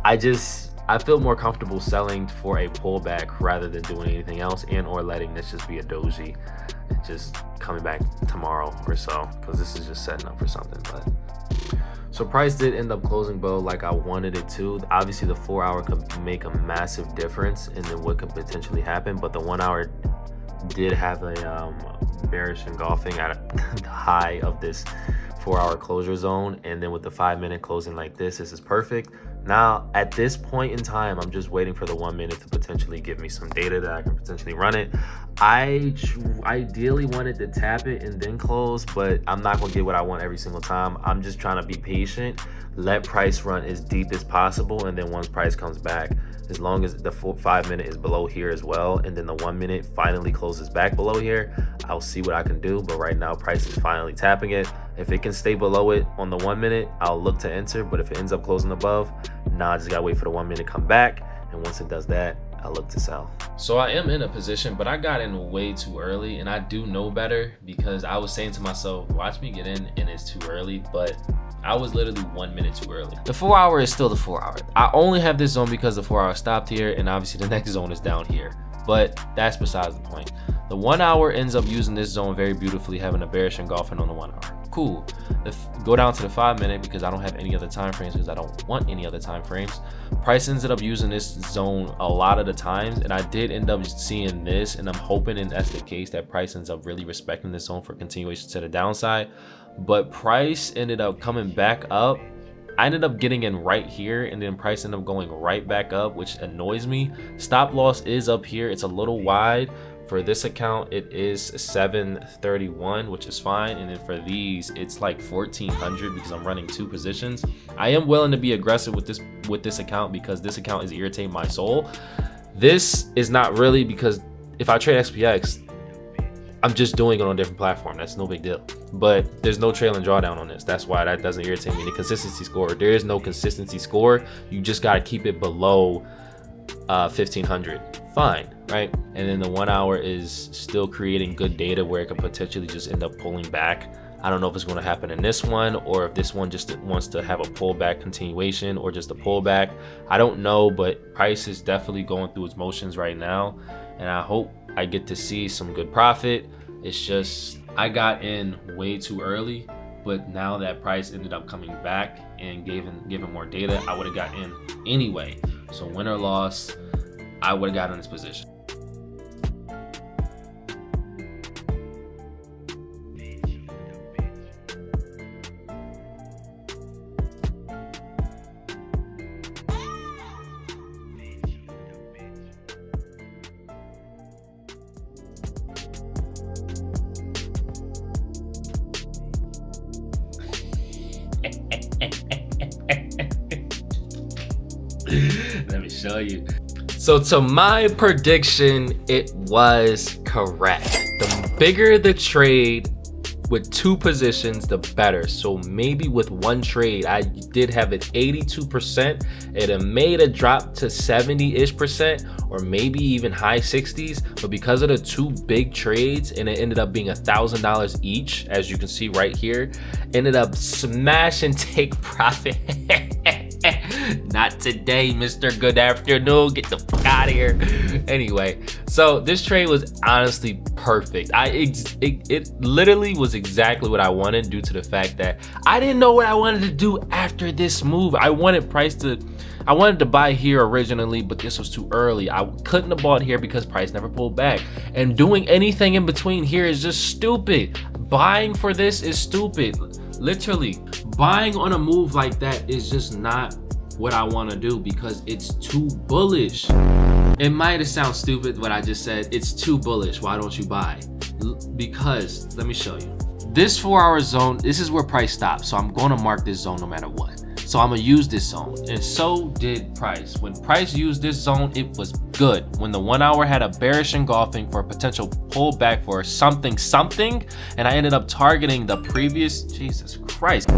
I just I feel more comfortable selling for a pullback rather than doing anything else, and or letting this just be a doji and just coming back tomorrow or so, because this is just setting up for something. But so price did end up closing below like I wanted it to. Obviously the 4 hour could make a massive difference in then what could potentially happen, but the 1 hour did have a bearish engulfing at the high of this 4 hour closure zone, and then with the 5 minute closing like this is perfect. Now at this point in time, I'm just waiting for the 1 minute to potentially give me some data that I can potentially run it. I ideally wanted to tap it and then close, but I'm not gonna get what I want every single time. I'm just trying to be patient, let price run as deep as possible, and then once price comes back, as long as the 5 minute is below here as well, and then the 1 minute finally closes back below here, I'll see what I can do. But right now price is finally tapping it. If it can stay below it on the 1 minute, I'll look to enter, but if it ends up closing above, I just gotta wait for the 1 minute to come back, and once it does that, I'll look to sell. So I am in a position, but I got in way too early, and I do know better, because I was saying to myself, watch me get in and it's too early, but I was literally 1 minute too early. The 4 hour is still the 4 hour. I only have this zone because the 4 hour stopped here, and obviously the next zone is down here, but that's besides the point. The 1 hour ends up using this zone very beautifully, having a bearish engulfing on the 1 hour. Cool. Go down to the 5 minute because I don't have any other time frames, because I don't want any other time frames. Price ended up using this zone a lot of the times, and I did end up seeing this, and I'm hoping, and that's the case, that price ends up really respecting this zone for continuation to the downside. But price ended up coming back up. I ended up getting in right here, and then price ended up going right back up, which annoys me. Stop loss is up here. It's a little wide. For this account, it is 731, which is fine, and then for these it's like 1400 because I'm running 2 positions. I am willing to be aggressive with this account because this account is irritating my soul. This is not really, because if I trade SPX, I'm just doing it on a different platform. That's no big deal, but there's no trailing drawdown on this. That's why that doesn't irritate me. The consistency score, there is no consistency score. You just got to keep it below 1500. Fine, right? And then the 1 hour is still creating good data where it could potentially just end up pulling back. I don't know if it's going to happen in this one, or if this one just wants to have a pullback continuation or just a pullback. I don't know, but price is definitely going through its motions right now, and I hope I get to see some good profit. It's just I got in way too early, but now that price ended up coming back and given more data, I would have got in anyway. So win or loss, I would have got in this position. Let me show you. So to my prediction, it was correct. The bigger the trade with 2 positions, the better. So maybe with 1 trade, I did have it 82%. It made a drop to 70-ish%, or maybe even high 60s. But because of the 2 big trades, and it ended up being $1,000 each, as you can see right here, ended up smash and take profit. Not today, Mr. Good Afternoon. Get the fuck out of here. Anyway, so this trade was honestly perfect. It literally was exactly what I wanted, due to the fact that I didn't know what I wanted to do after this move. I wanted to buy here originally, but this was too early. I couldn't have bought here because price never pulled back. And doing anything in between here is just stupid. Buying for this is stupid. Literally, buying on a move like that is just not what I want to do, because it's too bullish. It might have sounded stupid what I just said. It's too bullish. Why don't you buy? Because let me show you. This 4 hour zone, this is where price stops. So I'm going to mark this zone no matter what. So I'm gonna use this zone, and so did price. When price used this zone, it was good. When the 1 hour had a bearish engulfing for a potential pullback for something, and I ended up targeting the previous, Jesus Christ.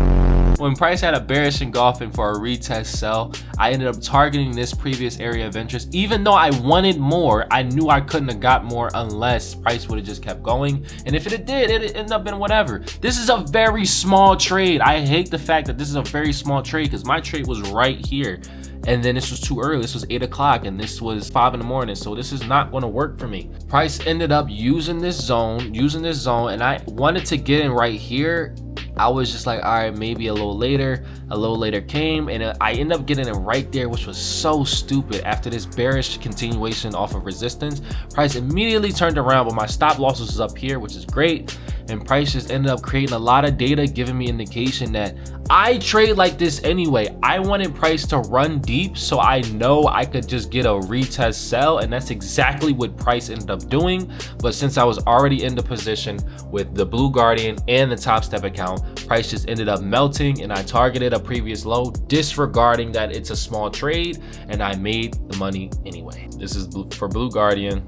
When price had a bearish engulfing for a retest sell, I ended up targeting this previous area of interest. Even though I wanted more, I knew I couldn't have got more unless price would have just kept going. And if it did, it ended up in whatever. This is a very small trade. I hate the fact that this is a very small trade, because my trade was right here. and then this was too early. This was 8 o'clock and this was 5 in the morning, so this is not going to work for me. Price ended up using this zone, and I wanted to get in right here. I was just like, all right, maybe a little later came, and I ended up getting it right there, which was so stupid. After this bearish continuation off of resistance, price immediately turned around, but my stop losses was up here, which is great. And price just ended up creating a lot of data, giving me indication that I trade like this anyway. I wanted price to run deep so I know I could just get a retest sell, and that's exactly what price ended up doing. But since I was already in the position with the Blue Guardian and the Top Step account, price just ended up melting, and I targeted a previous low, disregarding that it's a small trade, and I made the money anyway. This is for Blue Guardian.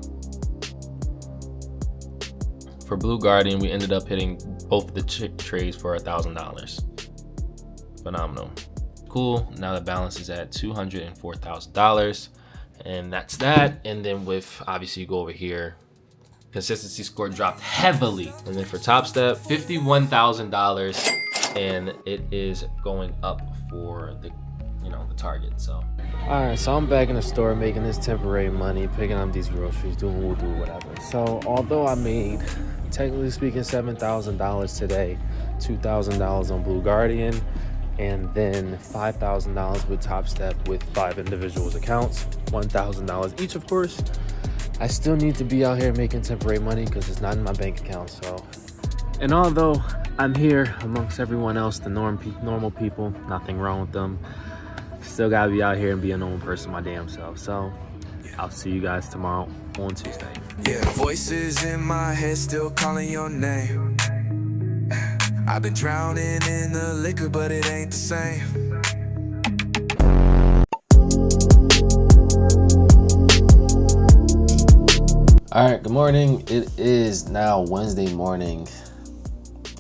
For Blue Guardian, we ended up hitting both the trades for $1,000. Phenomenal. Cool. Now the balance is at $204,000, and that's that. And then with, obviously, you go over here, consistency score dropped heavily. And then for Top Step, $51,000, and it is going up for the, the target. So all right, so I'm back in the store making this temporary money, picking up these groceries, doing whatever. So although I made, technically speaking, $7,000 today, $2,000 on Blue Guardian, and then $5,000 with Top Step with 5 individuals accounts, $1,000 each, of course, I still need to be out here making temporary money because it's not in my bank account. So, and although I'm here amongst everyone else, the normal people, nothing wrong with them, still gotta be out here and be a normal person my damn self. So I'll see you guys tomorrow on Tuesday. Yeah, voices in my head still calling your name. I've been drowning in the liquor, but it ain't the same. All right, good morning. It is now Wednesday morning.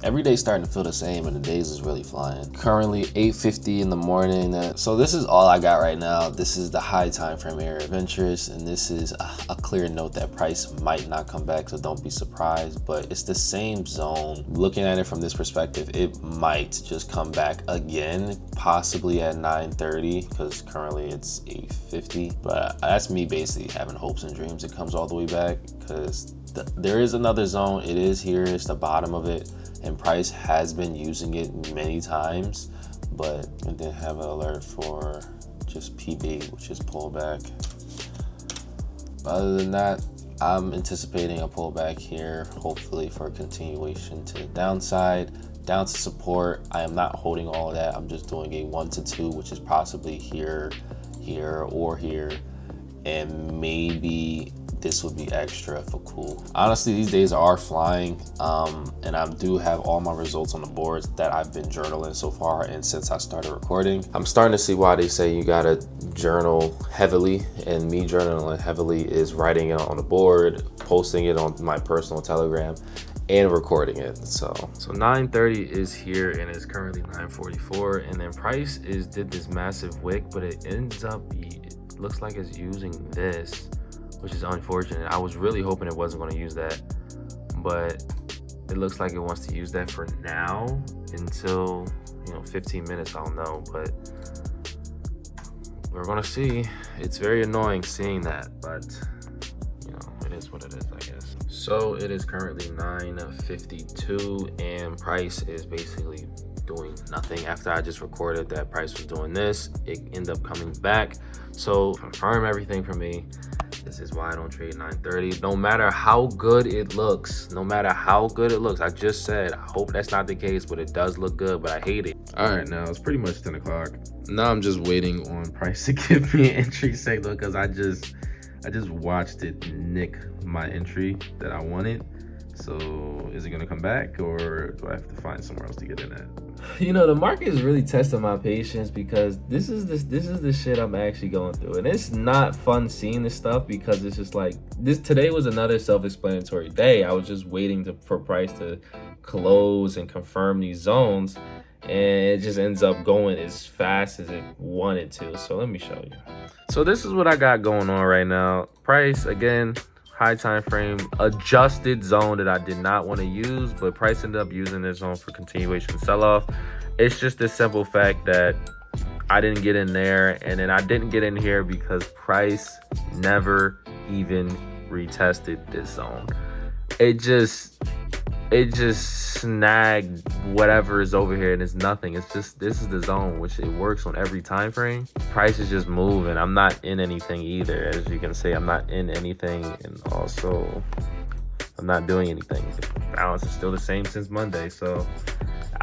Every day's starting to feel the same, and the days is really flying. Currently 8:50 in the morning. So this is all I got right now. This is the high time frame area of interest, and this is a clear note that price might not come back, so don't be surprised. But it's the same zone. Looking at it from this perspective, it might just come back again, possibly at 9:30, because currently it's 8:50. But that's me basically having hopes and dreams it comes all the way back, because there is another zone. It is here. It's the bottom of it. And price has been using it many times, but it didn't have an alert for just PB, which is pullback. But other than that, I'm anticipating a pullback here, hopefully for a continuation to the downside, down to support. I am not holding all of that. I'm just doing a 1 to 2, which is possibly here, or here, and maybe this would be extra for cool. Honestly, these days are flying, and I do have all my results on the boards that I've been journaling so far, and since I started recording, I'm starting to see why they say you gotta journal heavily, and me journaling heavily is writing it on the board, posting it on my personal Telegram, and recording it. So 9:30 is here, and it's currently 9:44, and then price did this massive wick, but it ends up, it looks like it's using this, which is unfortunate. I was really hoping it wasn't going to use that, but it looks like it wants to use that for now until 15 minutes. I don't know, but we're gonna see. It's very annoying seeing that, but it is what it is, I guess. So it is currently 9:52, and price is basically doing nothing. After I just recorded that price was doing this, it ended up coming back. So confirm everything for me. This is why I don't trade 9:30. No matter how good it looks, I just said, I hope that's not the case, but it does look good, but I hate it. All right, now it's pretty much 10 o'clock. Now I'm just waiting on price to give me an entry signal, because I just watched it nick my entry that I wanted. So is it gonna come back, or do I have to find somewhere else to get in at? The market is really testing my patience, because this is the shit I'm actually going through, and it's not fun seeing this stuff, because it's just like this. Today was another self-explanatory day. I was just waiting for price to close and confirm these zones, and it just ends up going as fast as it wanted to. So let me show you. So this is what I got going on right now. Price again, high time frame adjusted zone that I did not want to use, but price ended up using this zone for continuation sell-off. It's just the simple fact that I didn't get in there, and then I didn't get in here because Price never even retested this zone. It just snagged whatever is over here, and it's nothing. It's just, this is the zone, which it works on every time frame. Price is just moving. I'm not in anything either. As you can see, I'm not in anything, and also I'm not doing anything. The balance is still the same since Monday. So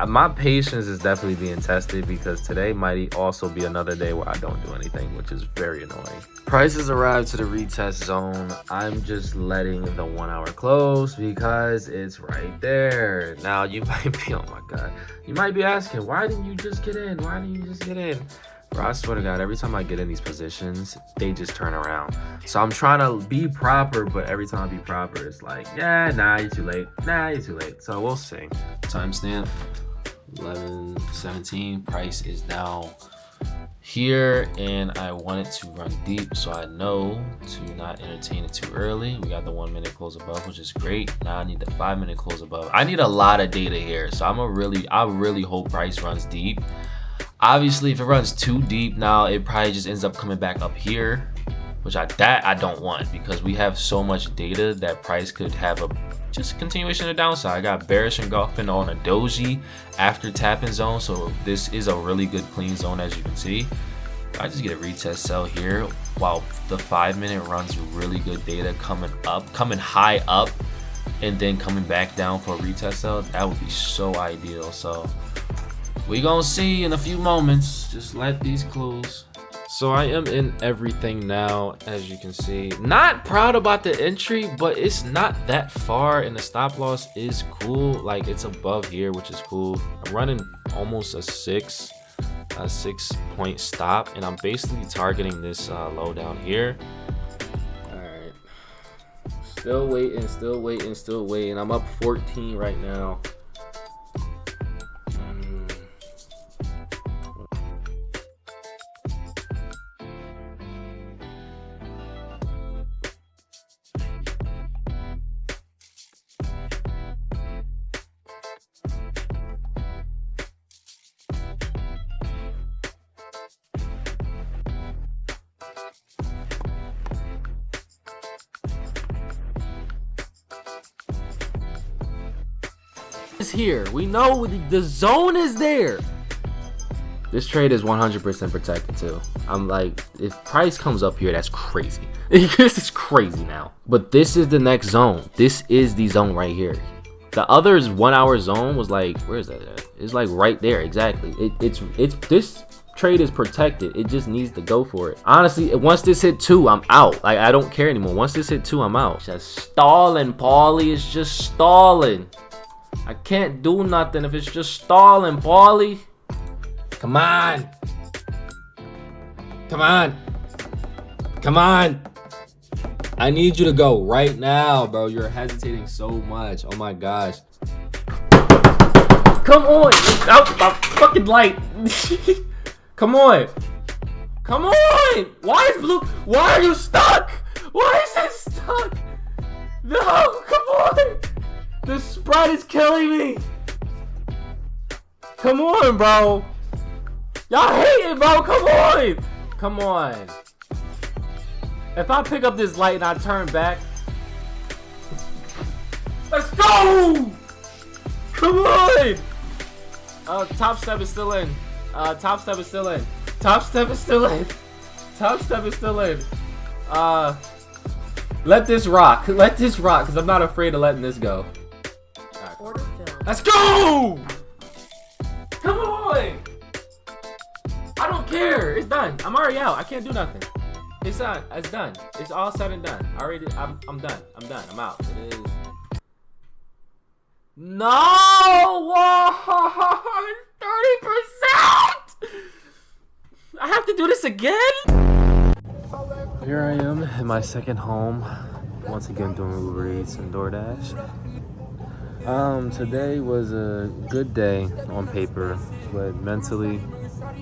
my patience is definitely being tested, because today might also be another day where I don't do anything, which is very annoying. Prices arrived to the retest zone. I'm just letting the 1 hour close because it's right there. Now you might be, oh my God, you might be asking, why didn't you just get in? Why didn't you just get in? Bro, I swear to God, every time I get in these positions, they just turn around. So I'm trying to be proper, but every time I be proper, it's like, yeah, nah, you're too late. Nah, you're too late. So we'll see. Timestamp 11:17. Price is now here, and I want it to run deep, so I know to not entertain it too early. We got the 1 minute close above, which is great. Now I need the 5 minute close above. I need a lot of data here, so I really hope Price runs deep. Obviously, if it runs too deep now, it probably just ends up coming back up here, which I don't want, because we have so much data that Price could have just a continuation of the downside. I got bearish engulfing on a doji after tapping zone, so this is a really good clean zone, as you can see. I just get a retest sell here while the 5 minute runs really good data coming high up, and then coming back down for a retest sell. That would be so ideal. So we gonna see in a few moments. Just let these close. So I am in everything now, as you can see. Not proud about the entry, but it's not that far, and the stop loss is cool. Like, it's above here, which is cool. I'm running almost a 6 point stop, and I'm basically targeting this low down here. All right, still waiting. I'm up 14 right now. Is here. We know the zone is there. This trade is 100% protected too. I'm like, if Price comes up here, that's crazy. This is crazy now. But this is the next zone. This is the zone right here. The other's 1 hour zone was like, where is that at? It's like right there, exactly. It's this trade is protected. It just needs to go for it. Honestly, once this hit 2, I'm out. Like, I don't care anymore. Once this hit 2, I'm out. Just stalling, Paulie. It's just stalling. I can't do nothing if it's just stalling, Paulie. Come on. Come on. Come on. I need you to go right now, bro. You're hesitating so much. Oh my gosh. Come on. Out my fucking light. Come on. Come on. Why is blue? Why are you stuck? Why is it stuck? No, come on. The spread is killing me. Come on, bro. Y'all hate it, bro. Come on. Come on. If I pick up this light and I turn back. Let's go. Come on. Top step is still in. Top step is still in. Top step is still in. Top step is still in. Let this rock. Let this rock, because I'm not afraid of letting this go. Let's go! Come on! I don't care. It's done. I'm already out. I can't do nothing. It's done. It's done. It's all said and done. I'm done. I'm done. I'm out. It is. No! 30%! I have to do this again? Here I am in my second home. Once again doing Uber Eats and DoorDash. Today was a good day on paper, but mentally,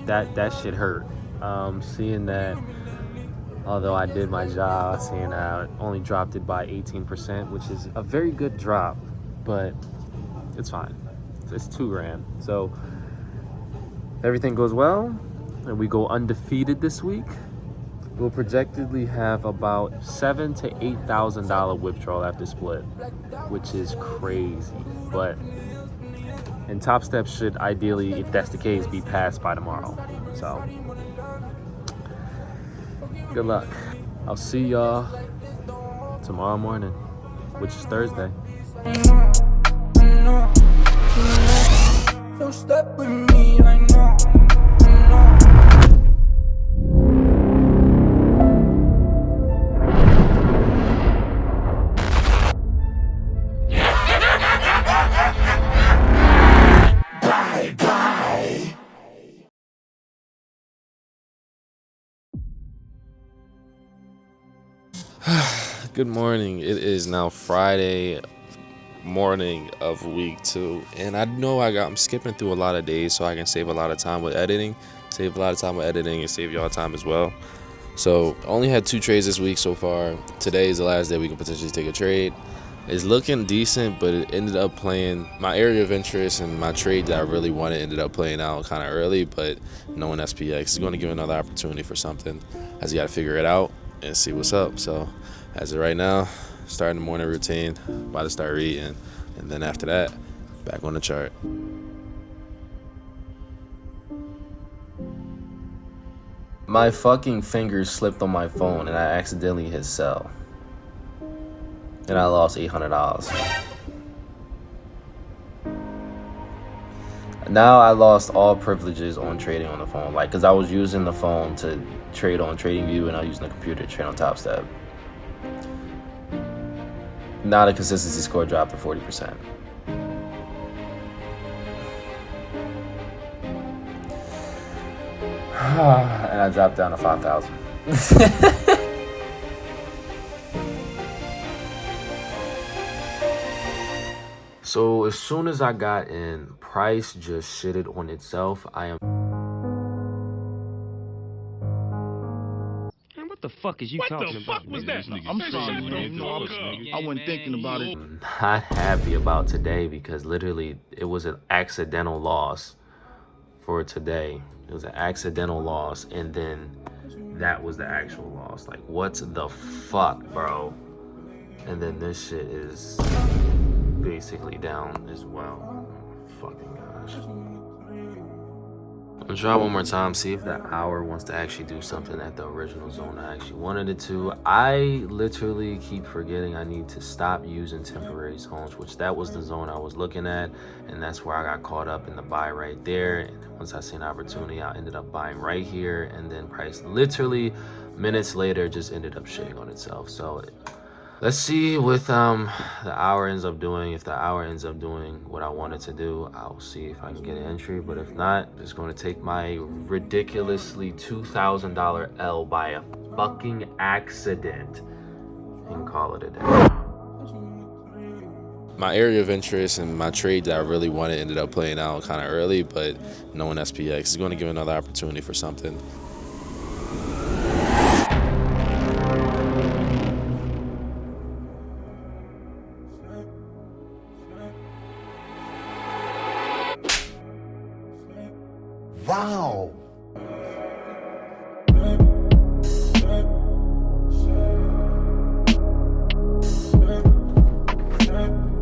that shit hurt. Seeing that, although I did my job, seeing that I only dropped it by 18%, which is a very good drop, but it's fine. It's $2 grand. So, if everything goes well, and we go undefeated this week, we'll projectedly have about $7,000 to $8,000 withdrawal after split, which is crazy. But and Top Step should ideally, if that's the case, be passed by tomorrow. So good luck. I'll see y'all tomorrow morning, which is Thursday. Don't step with me, I know. Good morning. It is now Friday morning of week 2, and I know I'm skipping through a lot of days so I can save a lot of time with editing, and save y'all time as well. So only had 2 trades this week so far. Today is the last day we can potentially take a trade. It's looking decent, but it ended up playing my area of interest, and my trade that I really wanted ended up playing out kind of early, but knowing SPX is going to give another opportunity for something, as you got to figure it out and see what's up. So as of right now, starting the morning routine, about to start reading, and then after that, back on the chart. My fucking fingers slipped on my phone and I accidentally hit sell. And I lost $800. Now I lost all privileges on trading on the phone. Like, cause I was using the phone to trade on TradingView and I was using the computer to trade on Top Step. Now the consistency score dropped to 40%. And I dropped down to 5,000. So as soon as I got in, price just shitted on itself. What the fuck is you talking about? What the fuck was that? I'm sorry, man. No, I wasn't thinking about it. Not happy about today because literally it was an accidental loss for today. It was an accidental loss, and then that was the actual loss. Like, what the fuck, bro? And then this shit is basically down as well. Oh, fucking gosh. I'm gonna try one more time, see if that hour wants to actually do something at the original zone I actually wanted it to. I literally keep forgetting I need to stop using temporary zones, which that was the zone I was looking at, and that's where I got caught up in the buy right there. And once I see an opportunity, I ended up buying right here, and then price literally minutes later just ended up shitting on itself. So let's see what the hour ends up doing. If the hour ends up doing what I wanted to do, I'll see if I can get an entry. But if not, I'm just going to take my ridiculously $2,000 L by a fucking accident and call it a day. My area of interest and my trade that I really wanted ended up playing out kind of early, but knowing SPX is going to give another opportunity for something. Wow.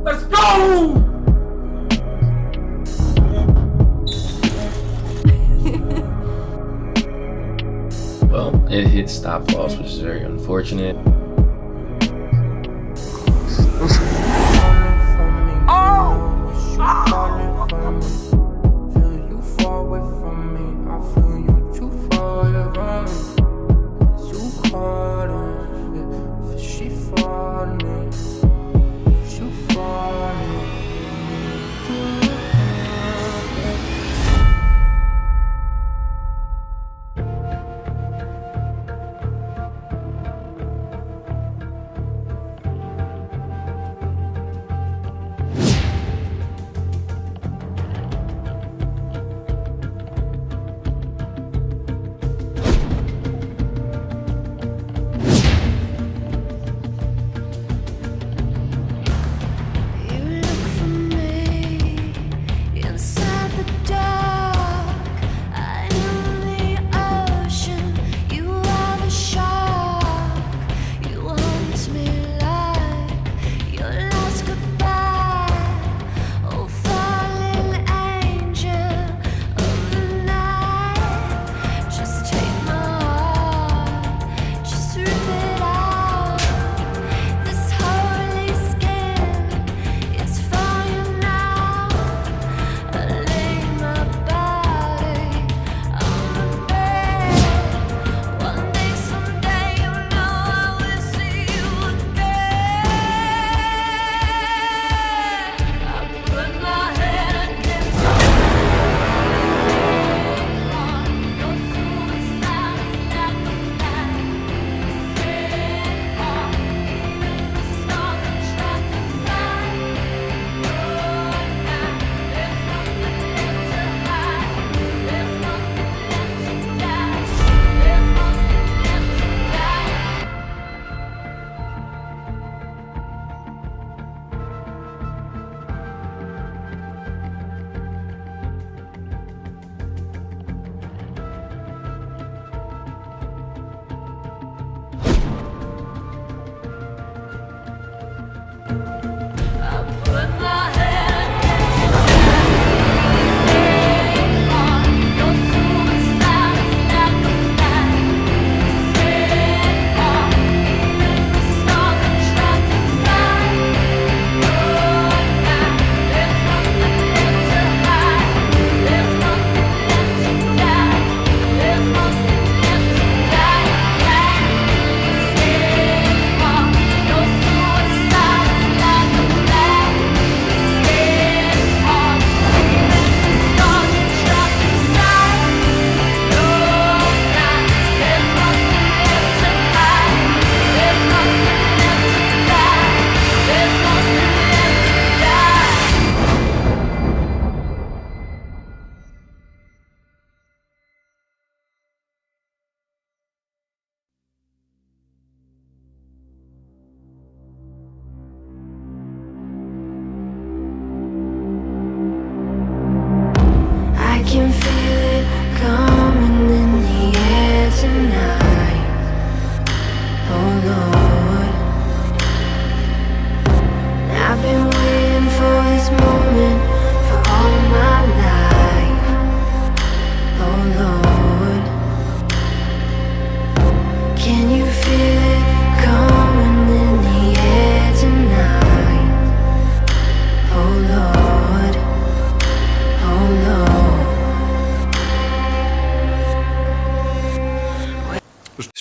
Let's go! Well, it hit stop loss, which is very unfortunate.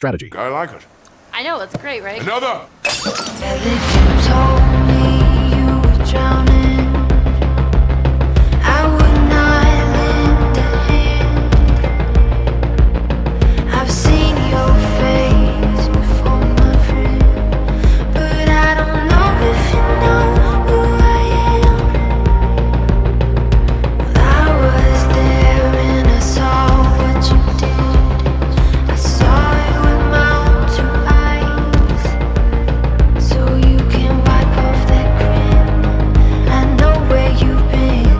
strategy. I like it. I know, it's great, right? Another! And if you told me you were drowning, I would not lend a hand. I've seen your face before, my friend, but I don't know if you know who I am. Well, I was there and I saw what you did. I saw it with my own two eyes. So you can wipe off that grin. I know where you've been.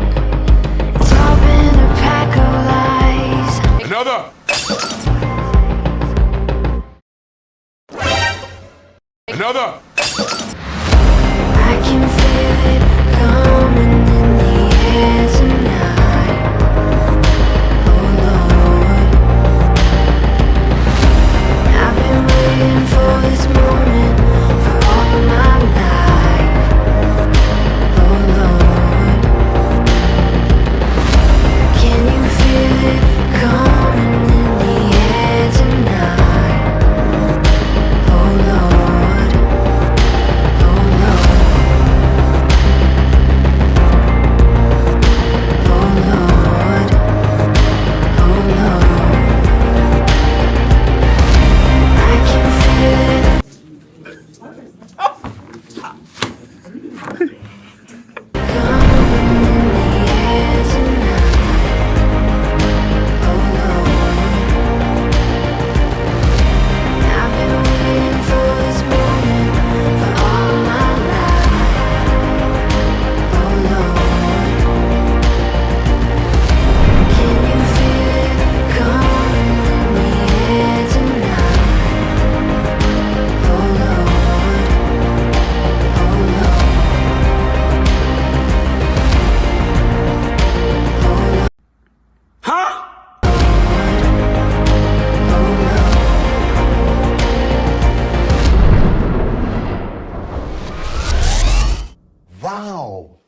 It's all been a pack of lies. Another! Another! I can feel it coming in the air tonight. Oh Lord, I've been waiting for this moment for all my life. Oh Lord, can you feel it coming in the air tonight? Oh Lord, oh Lord, oh Lord, oh Lord, I can feel it coming in the air tonight. Oh Lord, I've been waiting for this moment for all my life. Oh Lord, can you feel it coming in the air tonight? Oh Lord, oh Lord, oh Lord. Wow!